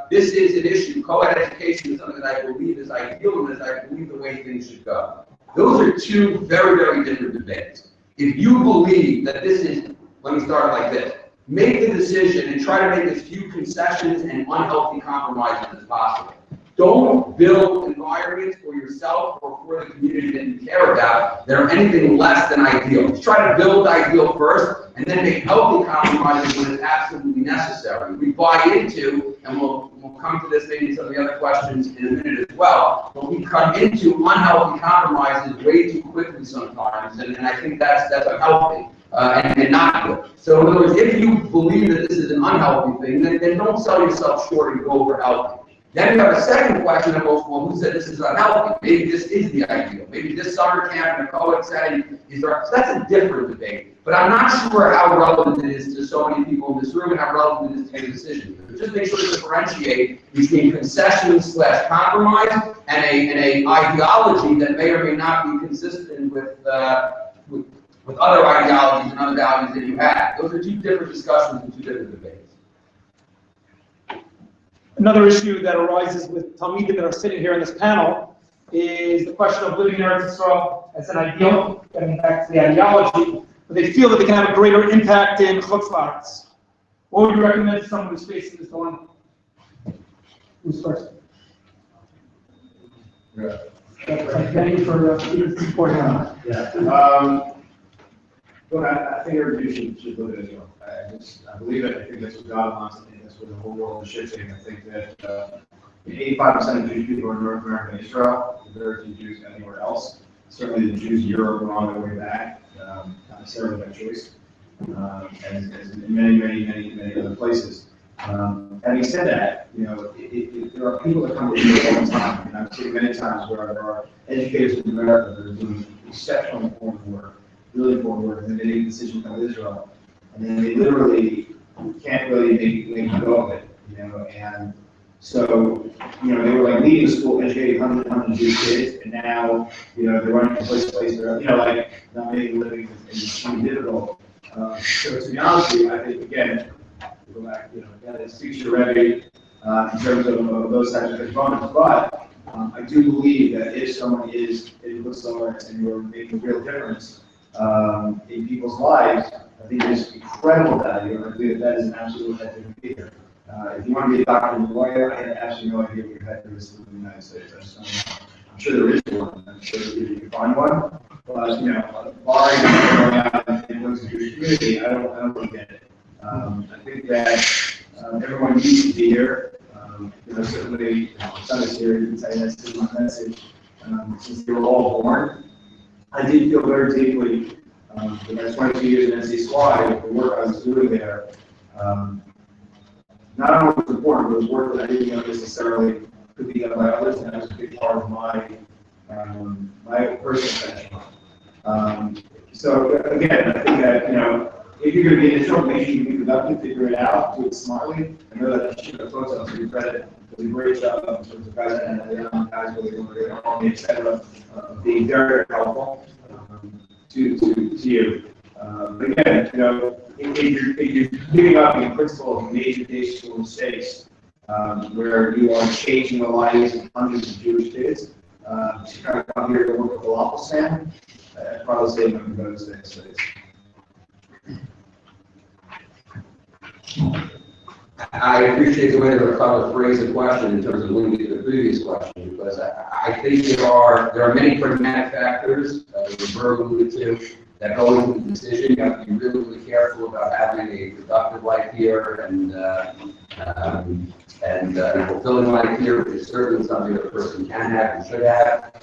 Speaker 7: this is an issue. Co-ed education is something that I believe is ideal and I believe the way things should go. Those are two very, very different debates. If you believe that this is, let me start like this. Make the decision and try to make as few concessions and unhealthy compromises as possible. Don't build environments for yourself or for the community that you care about that are anything less than ideal. Just try to build ideal first and then make healthy compromises when it's absolutely necessary. We buy into, and we'll come to this maybe in some of the other questions in a minute as well, but we come into unhealthy compromises way too quickly sometimes, and I think that's unhealthy. And not good. So in other words, if you believe that this is an unhealthy thing, then don't sell yourself short and go for healthy. Then you have a second question of, well, who said this is unhealthy? Maybe this is the ideal. Maybe this summer camp in a co-ed setting is there. So that's a different debate. But I'm not sure how relevant it is to so many people in this room and how relevant it is to make a decision. But just make sure to differentiate between concession/compromise and a ideology that may or may not be consistent with other ideologies and other values that you have. Those are two different discussions and two different debates.
Speaker 4: Another issue that arises with Talmidim that are sitting here in this panel is the question of living in Eretz Yisrael as an ideal, getting back to the ideology, but they feel that they can have a greater impact in Chutz La'aretz. What would you recommend to someone who's facing this dilemma? Who's first?
Speaker 6: Yeah.
Speaker 4: Thank you for supporting that.
Speaker 6: Yeah. Look, I think everybody should look at Israel. I believe it. I think that's what God wants. I think that's what the whole world is shifting. I think that 85% of Jewish people are in North America and Israel. There are few Jews anywhere else. Certainly the Jews in Europe are on their way back, not necessarily by choice, as in many other places. Having said that, you know, there are people that come to Israel all the time, and I've seen many times where there are educators in America that are doing exceptionally important work. Really important work, and then they make a decision to come to Israel, and then they literally can't really make go of it, you know. And so, you know, they were like leaving school, educating hundreds of Jewish kids, and now, you know, they're running from place to place. They're, you know, like not making a living is really difficult. So to be honest with you, I think again, go back, you know, that speaks to Rebbe in terms of those types of components, but I do believe that if someone is in Chutz La'aretz and you're making a real difference in people's lives, I think there's incredible value, and I think that is an absolute head to be here. If you want to be a doctor and a lawyer, I have absolutely no idea what your head is in the United States. I just don't know. I'm sure there is one. I'm sure you can find one. But, you know, barring going out and looking at your community, I don't really get it. I think that everyone needs to be here. You know, certainly, Sunday's here, you can say that's in my message. Since they were all born, I did feel very deeply, for my 22 years in NCSY, the work I was doing there, not only was important, but it was work that I didn't know necessarily could be done by others, and that was a big part of my personal passion. So again, I think that, you know, if you're going to be in Israel, make sure you be productive, figure it out, do it smartly. I know that Yeshivat Hakotel, to your credit, does a great job in terms of guys and the young guys really want to get on, etc., being very, very helpful to you. But again, you know, if you're giving up the principle of major day school mistakes, where you are changing the lives of hundreds of Jewish kids, to kind of come here to work with a falafel stand, I'd probably say no to go to the States.
Speaker 7: I appreciate the way that Hakotel phrased the question in terms of linking to the previous question, because I think there are many pragmatic factors, that Berg alluded to, that go into the decision. You have to be really, really careful about having a productive life here and a fulfilling life here, which is certainly something that a person can have and should have.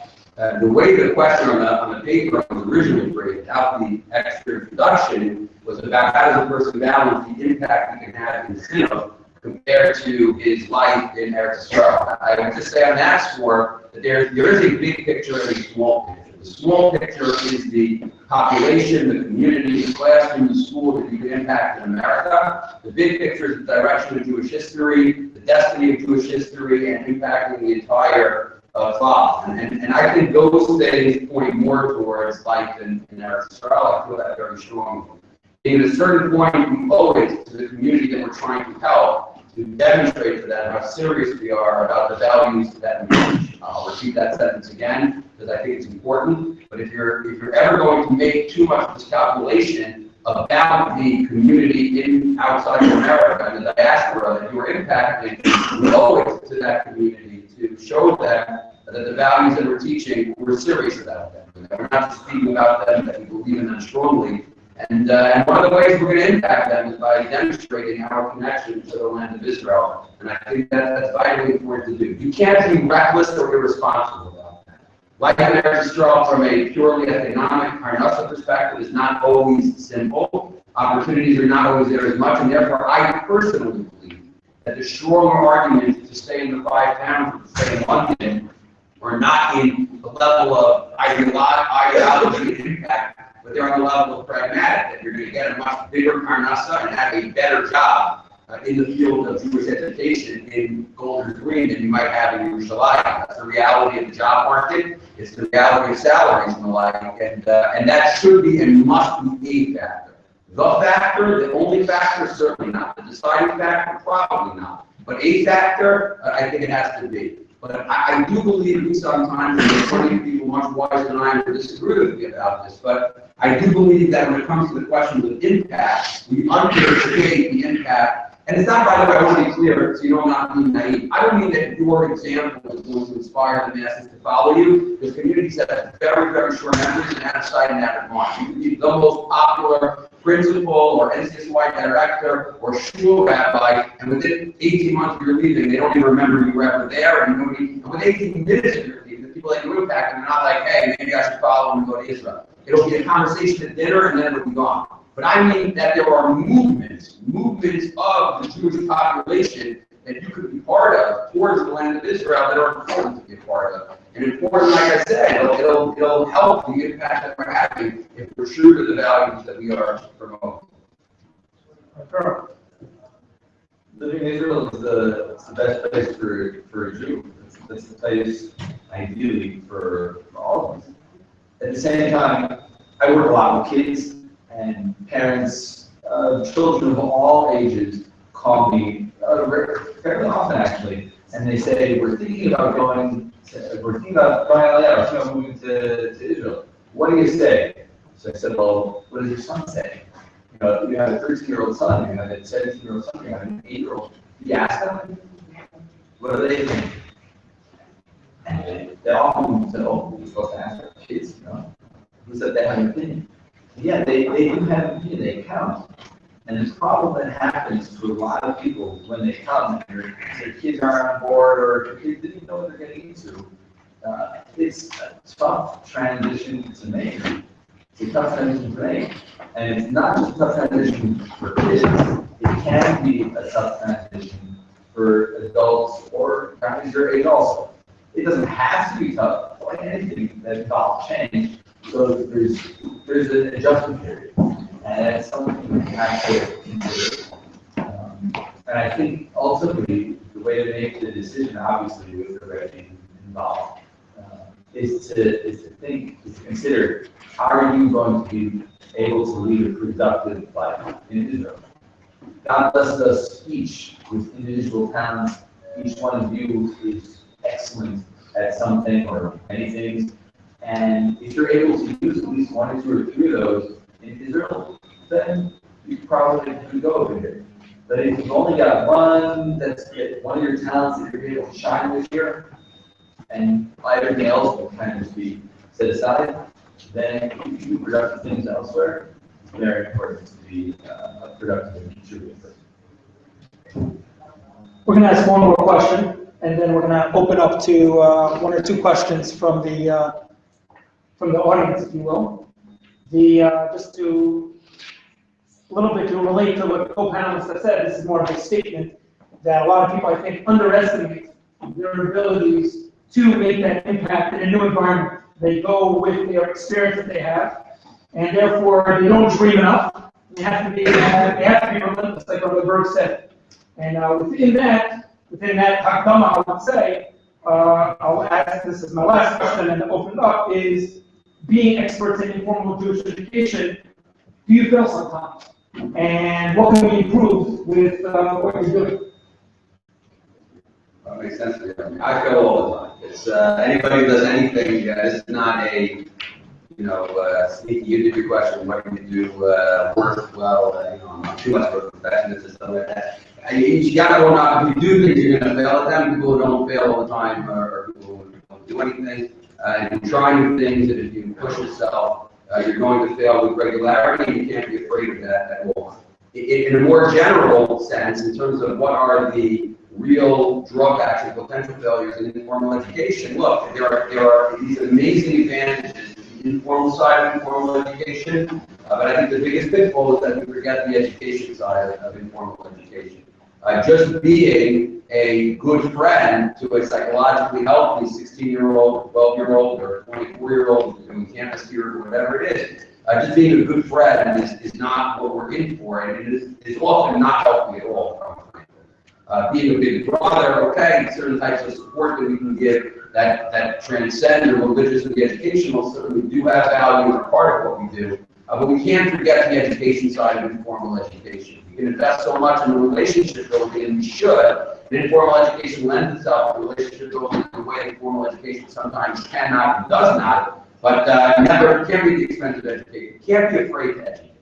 Speaker 7: The way the question on the paper was originally phrased, without the extra introduction, was about how does a person balance the impact he can have in Sinnoh compared to his life in Eretz Yisrael. I would just say on that score that there is a big picture and a small picture. The small picture is the population, the community, the classroom, the school that you can impact in America. The big picture is the direction of Jewish history, the destiny of Jewish history, and impacting the entire thought. And I think those things point more towards life in Eretz Yisrael. I feel that very strongly. At a certain point, we owe it to the community that we're trying to help to demonstrate to them how serious we are about the values that we teach. I'll repeat that sentence again because I think it's important. But if you're ever going to make too much of this calculation about the community outside of America and the diaspora that you are impacting, we owe it to that community to show them that the values that we're teaching, we're serious about them. And that we're not just speaking about them, that we believe in them strongly. And one of the ways we're going to impact them is by demonstrating our connection to the land of Israel. And I think that's vitally important to do. You can't be reckless or irresponsible about that. Life in Eretz Yisrael from a purely economic, Parnassa perspective is not always simple. Opportunities are not always there as much, and therefore I personally believe that the stronger argument to stay in the 5 towns or to stay in London or not in the level of ideology and impact, but they're on the level of pragmatic, that you're going to get a much bigger Parnassa and have a better job in the field of Jewish education in Golders Green than you might have in Yerushalayim. That's the reality of the job market. It's the reality of salaries and the like, and that should be and must be a factor. The factor, the only factor, certainly not. The deciding factor, probably not. But a factor, I think it has to be. But I do believe sometimes, and there's plenty of people much wiser than I am who disagree with me about this, but I do believe that when it comes to the question of impact, we underestimate the impact. And it's not, by the way, I want to be clear, so you know I'm not being naive. I don't mean that your example is going to inspire the masses to follow you. There's communities that have very, very short memories and have sight and have march. You can be the most popular principal or NCSY director or shul rabbi, and within 18 months of your leaving, they don't even remember you were ever there. And with 18 minutes of your leaving, the people that you impacted are not like, hey, maybe I should follow and go to Israel. It'll be a conversation at dinner, and then it'll be gone. But I mean that there are movements of the Jewish population that you could be part of towards the land of Israel that are important to be a part of. And important, like I said, it'll help the impact that we're having if we're true to the values that we are promoting.
Speaker 5: Living in Israel is the best place for a Jew. That's the place, ideally, for all of us. At the same time, I work a lot with kids, and parents, children of all ages call me fairly often, actually, and they say, we're thinking about going out, moving to Israel. What do you say? So I said, well, what does your son say? You have a 13-year-old son, you have a 17-year-old son, you have an 8-year-old. You ask them, what do they think? And they often say, oh, you're supposed to ask our kids, who said they have an opinion? Yeah, they do have an opinion, they count. And the problem that happens to a lot of people when they come and their kids aren't on board or their kids didn't know what they're getting into, it's a tough transition to make. It's a tough transition to make. And it's not just a tough transition for kids, it can be a tough transition for adults or guys your age also. It doesn't have to be tough, like anything that involves change. So there's an adjustment period, and that's something we have to consider. And I think ultimately the way to make the decision, obviously with the ready involved, is to consider how are you going to be able to lead a productive life in Israel. God blessed us each with individual talents. Each one of you is excellent at something or many things. And if you're able to use at least 1 or 2 or 3 of those in Israel, then you probably could go over here. But if you've only got one one of your talents that you're able to shine this year, and everything else will kind of just be set aside, then you can do productive things elsewhere. It's very important to be a productive and contributing person.
Speaker 4: We're going to ask one more question, and then we're going to open up to one or two questions from the audience, if you will. Just to a little bit to relate to what the co-panelists have said, this is more of a statement that a lot of people, I think, underestimate their abilities to make that impact in a new environment. They go with their experience that they have, and therefore they don't dream enough. They have to be relentless, like Brother Berg said. And within that Hakdama, I would say, I'll ask this as my last question and open it up, is being experts in informal Jewish education, do you fail sometimes? And what can we improve with what you're doing?
Speaker 7: That makes sense to me. I fail all the time. It's anybody who does anything. This is not a sneaky interview question. What do you do? Work well? I'm not too much of a perfectionist and stuff like that. You got to go out. If you do things, you're going to fail at them. People who don't fail all the time are people who don't do anything. If you try new things, and if you push yourself, you're going to fail with regularity, and you can't be afraid of that at all. In a more general sense, in terms of what are the real drawbacks and potential failures in informal education, look, there are these amazing advantages to the informal side of informal education, but I think the biggest pitfall is that we forget the education side of informal education. Just being a good friend to a psychologically healthy 16-year-old, 12-year-old, or 24-year-old doing campus here or whatever it is, just being a good friend is not what we're in for, and it is often not healthy at all. Being a big brother, okay, certain types of support that we can give that transcend or religious or the educational certainly do have value and are part of what we do, but we can't forget the education side of informal education. We can invest so much in the relationship building, and we should. And informal education lends itself to relationship building in a way that formal education sometimes cannot and does not. But never can't be the expense of education. Can't be afraid to educate.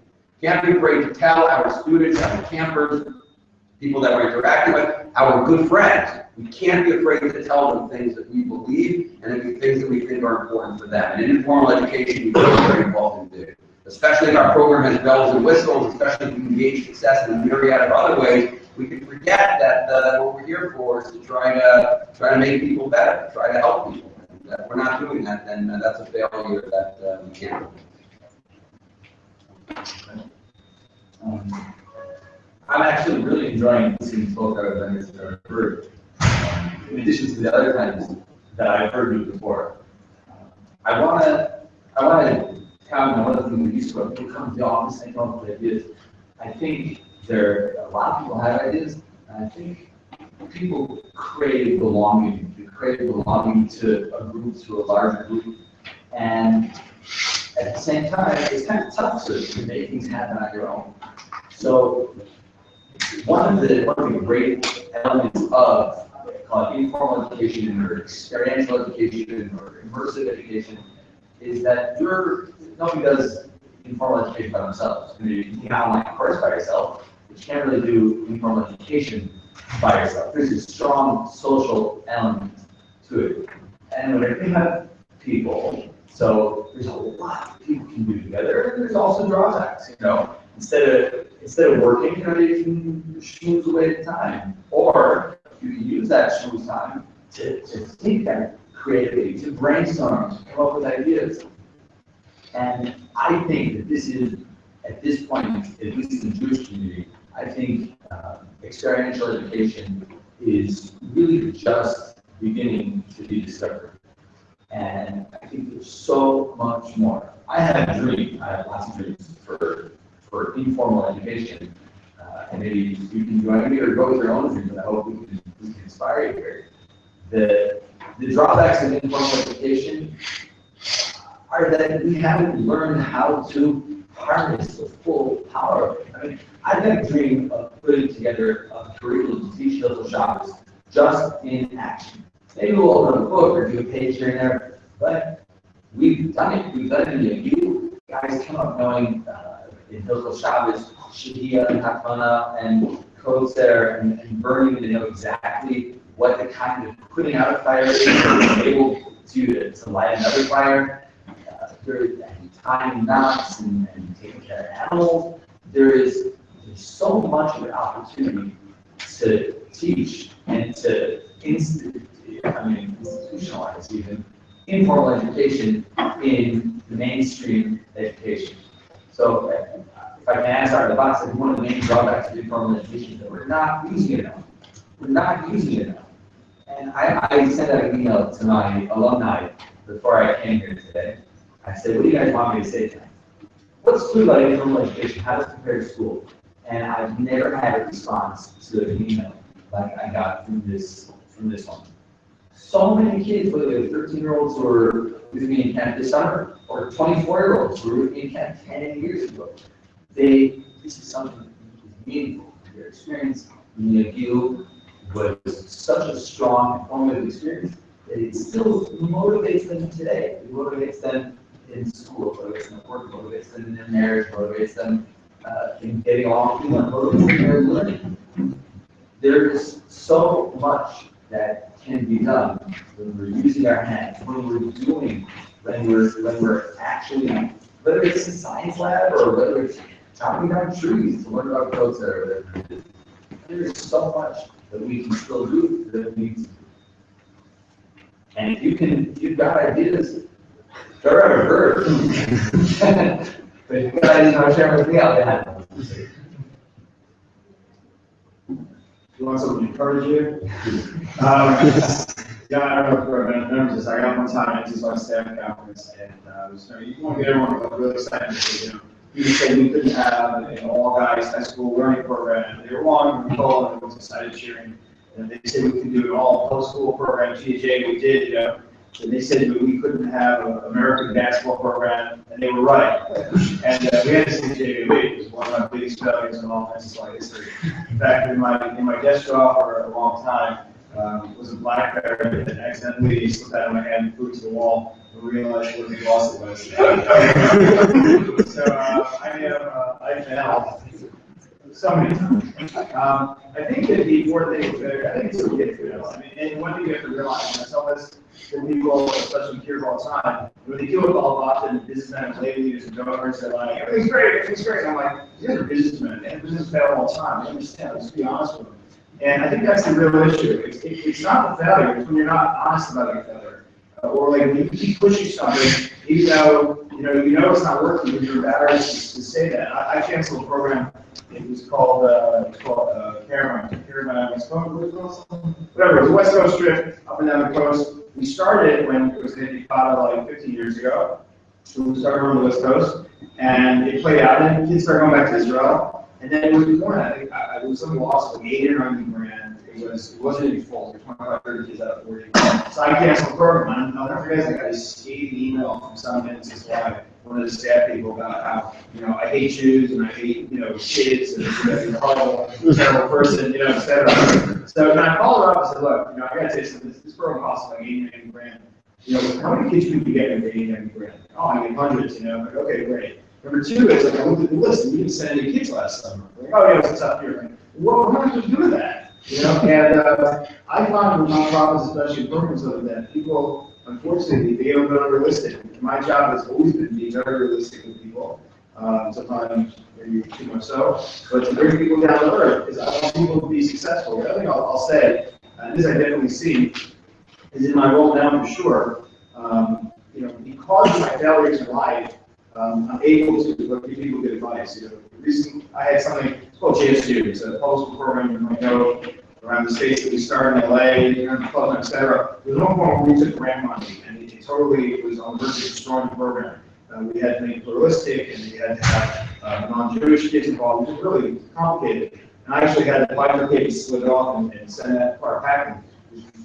Speaker 7: Can't be afraid to tell our students, our campers, people that we're interacting with, our good friends. We can't be afraid to tell them things that we believe and things that we think are important for them. And in informal education, we very often do. Especially if our program has bells and whistles, especially if we engage success in a myriad of other ways, we can forget that what we're here for is to try to make people better, try to help people. And if we're not doing that, then that's a failure that we can't do.
Speaker 5: I'm actually really enjoying listening to both our vendors that are heard, in addition to the other times that I've heard you before. I want to comment on one of the things that you spoke. People come to the office and come up with ideas. I think a lot of people have ideas, and I think people crave belonging. They crave belonging to a group, to a larger group, and at the same time, it's kind of tough to make things happen on your own. So one of the great elements of informal education or experiential education or immersive education is that nobody does informal education by themselves. You can have an online course by yourself, but you can't really do informal education by yourself. There's a strong social element to it. And whenever you have people, so there's a lot that people can do together, and there's also drawbacks, Instead of working, you can schmooze away the time. Or you can use that schmooze time to think that creatively, to brainstorm, to come up with ideas. And I think that this is, at this point, at least in the Jewish community, I think experiential education is really just beginning to be discovered. And I think there's so much more. I have a dream, I have lots of dreams for informal education, and maybe you can join me or go with your own dreams, and I hope we can inspire you here. The drawbacks of informal education are that we haven't learned how to harness the full power of it. I mean, I've had a dream of putting together a curriculum to teach local shoppers just in action. Maybe we'll open a book or do a page here and there, but we've done it. We've done it. You guys come up knowing in Hilchos Shabbos, Shehiyah and Hakana and codes there and burning them to know exactly what the kind of putting out a fire is, and able to light another fire. There's tying knots and taking care of animals. There's so much of an opportunity to teach and to institutionalize even informal education in the mainstream education. So if I can ask out of the box, one of the main drawbacks of informal education is that we're not using it enough. We're not using it enough. And I sent out an email to my alumni before I came here today. I said, what do you guys want me to say tonight? What's good about informal education? How does it compare to school? And I've never had a response to an email like I got from this one. So many kids, whether they're 13-year-olds who were with me in camp this summer, or 24-year-olds who were with me in camp 10 years ago, this is something that is meaningful. Their experience in the NICU was such a strong formative experience that it still motivates them today. It motivates them in school, motivates them at work, motivates them in their marriage, motivates them in getting along with people, motivates them in their learning. There is so much that can be done when we're using our hands, when we're actually, whether it's a science lab or whether it's chopping down trees to learn about codes that are there. There's so much that we can still do that we need to do. And if you've got ideas, they're out of bird. But if you've got ideas, I'll share with me, I'll be happy.
Speaker 6: You want someone to encourage you? Yeah, I don't know if we're members of this. I got one time, I just on staff conference, and you want to get everyone really excited because, you said we couldn't have an all-guys high school learning program. They were long, we told them, everyone's excited cheering. And they said we could do an all post-school program, GJ, we did, And they said we couldn't have an American basketball program, and they were right. And we had to say JV, it was one of my biggest failures in offensive slide history. In fact, in my desk job for a long time, was a BlackBerry that accidentally slipped out of my hand and flew to the wall and realized what a loss it was. So I failed so many times. I think that the important thing is I think it's okay to know. And one thing you have to realize, and I tell this to people, especially here all the time, when they deal with all often businessmen and labor leaders and donors, they're like, everything's great. And I'm like, you guys are businessmen, and business fail all the time. I understand, let's be honest with them. And I think that's the real issue. It's not the failure, it's when you're not honest about your failure. Or like when you keep pushing something, even though you know it's not working, but you're embarrassed to say that. I canceled a program. It was called Cameron, whatever. It was a West Coast trip up and down the coast. We started when it was in Yeshivat like 15 years ago. So we started on the West Coast, and it played out, and kids started going back to Israel. And then it was before that. It was something lost like 80 or 90 grand. It wasn't any fault. There were 25, 30 kids out of 40. So I canceled the program. I'll never forget, I got this scathing email from some instance why one of the staff people about how, I hate Jews and I hate, kids and I'm a horrible, terrible person, et cetera. So when I followed up, I said, look, I got to tell you something. This program costs like 80, 90 grand. How many kids would you get in 80, 90 grand? Oh, I get hundreds, I'm like, okay, great. Number two is, I looked at the list and we didn't send any kids last summer. Like, oh, yeah, it was a tough year. Like, well, how do you do that? And I find with nonprofits, especially programs like that, people, unfortunately, they get unrealistic. My job has always been to be very realistic with people. Sometimes maybe too much so, but to bring people down to earth, because I want people to be successful. The other thing I'll say, and this I definitely see, is in my role now for sure, because of my failures in life, I'm able to give people good advice. Recently, I had something, it's called JSU. It's a public school program you might know around the states that we started in LA, et cetera. There was one point where we took grant money, and it was on the verge of destroying the program. We had to make it pluralistic, and we had to have non-Jewish kids involved, which was really complicated. And I actually had to bifurcate and split it off and send that part packing. It was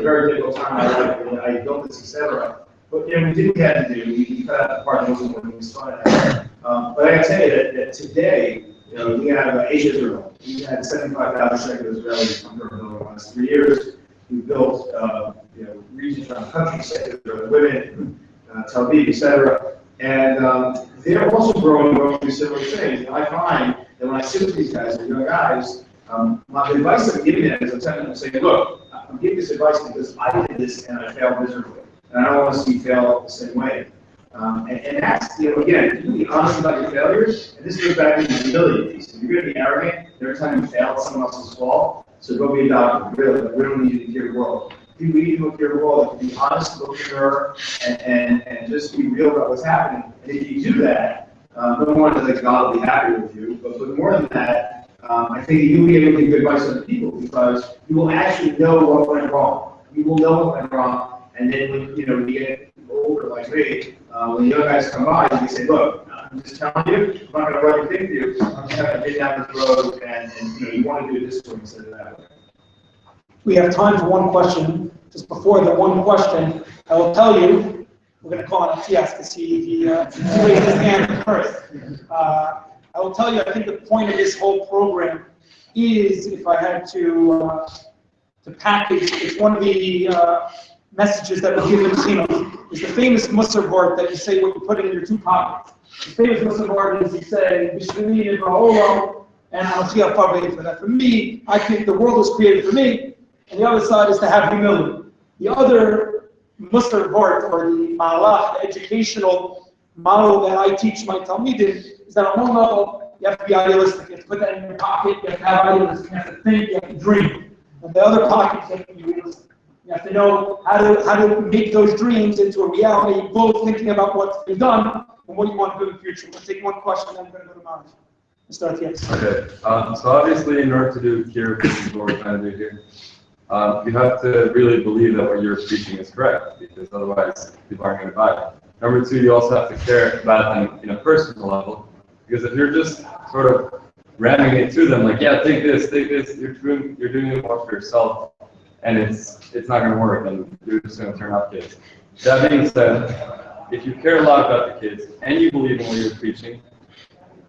Speaker 6: very difficult time in my life, and I built this, et cetera. But we did what we had to do. We cut out the part that wasn't working. We started that. But I got to tell you that today, we have Israel. We had 75,000 secular Israelis come to our building in the last 3 years. We built, regions around the country, secular women, Tel Aviv, et cetera. And they're also going through similar things. And I find that when I sit with these guys, they're young guys, My advice I'm giving them is I'm telling them, saying, look, I'm giving this advice because I did this and I failed miserably. And I don't want to see you fail the same way. And that's, again, you can be honest about your failures, and this goes back to the humility piece. If you're going to be arrogant, every time you fail, it's someone else's fault. So go be a doctor. Really, we don't need you to hear the world. If you need to hear the world, be honest, look in the mirror, and just be real about what's happening. And if you do that, number one, I think God will be happy with you. But more than that, I think you'll be able to give good advice to other people because you will actually know what went wrong. You will know what went wrong. And then when you get older like me, when the young guys come by, you say, look, I'm just telling you, I'm not going to run anything to you. I'm just going to get down this road, and you want to do it this way instead of that way.
Speaker 4: We have time for one question. Just before the one question, I will tell you, we're going to call on Atias to see if he raised his hand first. I will tell you, I think the point of this whole program is, if I had to package, it's one of the messages that we give in Chino. It's the famous Musar board that you say what you put in your two pockets. The famous Musar board is you say, Bishvili and Ra'olo, and Al-Shia Parvei for that. For me, I think the world was created for me, and the other side is to have humility. The other Musar board, or the Malach, the educational model that I teach my Talmidim, is that on one level, you have to be idealistic. You have to put that in your pocket, you have to have idealism, you have to think, you have to dream. And the other pocket, you have to be realistic. You have to know how to make those dreams into a reality, both thinking about what's been done and what you want to do in the future. We'll take one question, then we're going to go to Marge. Let's start here.
Speaker 8: Okay. So obviously, in order to do cure, which is what we're trying to do here, you have to really believe that what you're preaching is correct, because otherwise people aren't going to buy it. Number two, you also have to care about them in a personal level, because if you're just sort of ramming it to them, like, yeah, take this, you're doing it more for yourself. And it's not going to work, and you're just going to turn off kids. That being said, if you care a lot about the kids and you believe in what you're preaching,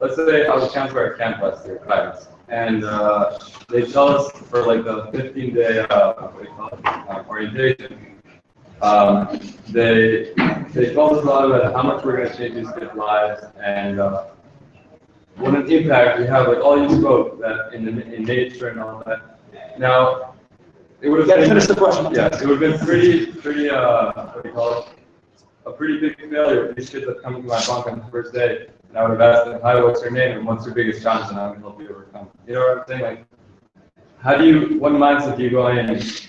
Speaker 8: let's say I was a counselor at camp last year, guidance, and they tell us for like the 15-day orientation, they told us a lot about how much we're going to change these kids' lives and what an impact we have. Like all you spoke that in nature and all that. Now. It would have
Speaker 4: finish the question.
Speaker 8: Yes, it would have been pretty, what do you call it? A pretty big failure if these kids had come to my bunk on the first day, and I would have asked them, hi, what's your name, and what's your biggest challenge, and I'm going to help you overcome. You know what I'm saying? Like, what mindset do you go in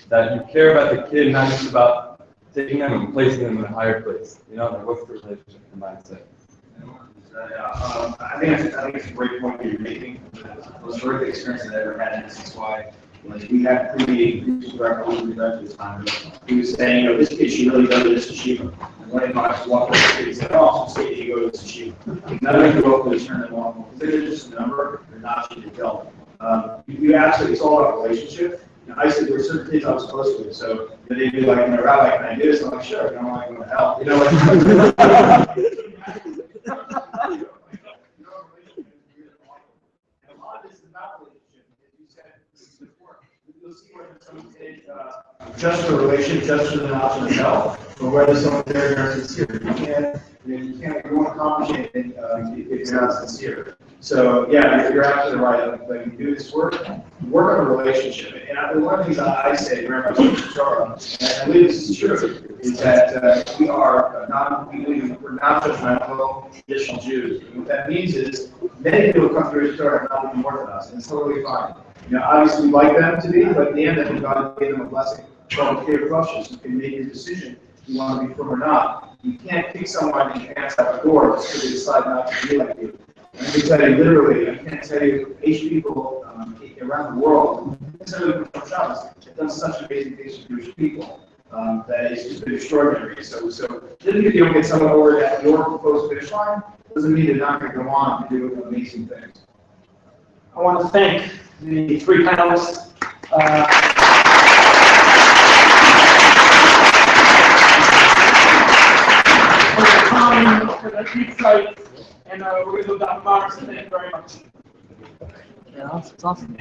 Speaker 8: that you care about the kid, not just about taking them and placing them in a higher place? You know, like, what's the relationship and mindset?
Speaker 6: I think it's a great point you're making. The most horrific experience that I ever had, and this is why. Like we had pretty director this time. He was saying, this kid should really go to this yeshiva. And one of my walked up to the kid, he said, oh, so say you go to this yeshiva. None of them go up to turn them on. They're just a number, they're not you to tell. You absolutely, it's all about relationship. I said there were certain kids I was close with, so they'd be like, Rabbi, can I do this? I'm like, sure, I'm like, what the hell? You know, just for relationship, just for the knowledge of itself, or whether someone's very sincere. You can't go and accomplish anything if you're not sincere. So yeah, you're absolutely right. Like you do this work on a relationship. And one of the things I say, and I believe this is true, is that we are we're not judgmental traditional Jews. And what that means is many people come through Torah and not even Orthodox, and it's totally fine. Obviously we like them to be, but at the end, I think God gave them a blessing. So clear questions, you can make your decision if you want to be from or not. You can't kick someone in your pants out the door because they decide not to be like you. And I can tell you literally, I can't tell you 8 people around the world, have done such amazing things for Jewish people that it's just been extraordinary. So just because you don't get someone over at your close finish line, doesn't mean they're not going to go on to do amazing things.
Speaker 4: I want to thank the 3 panelists. For the time, for the insight, and we're going to go down to Mars. Thank you very much.
Speaker 1: Yeah, it's awesome.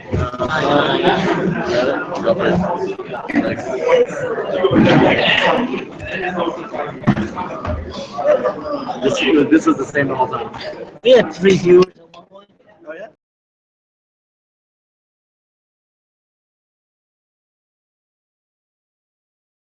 Speaker 1: This was the same the whole time. We had 3 viewers.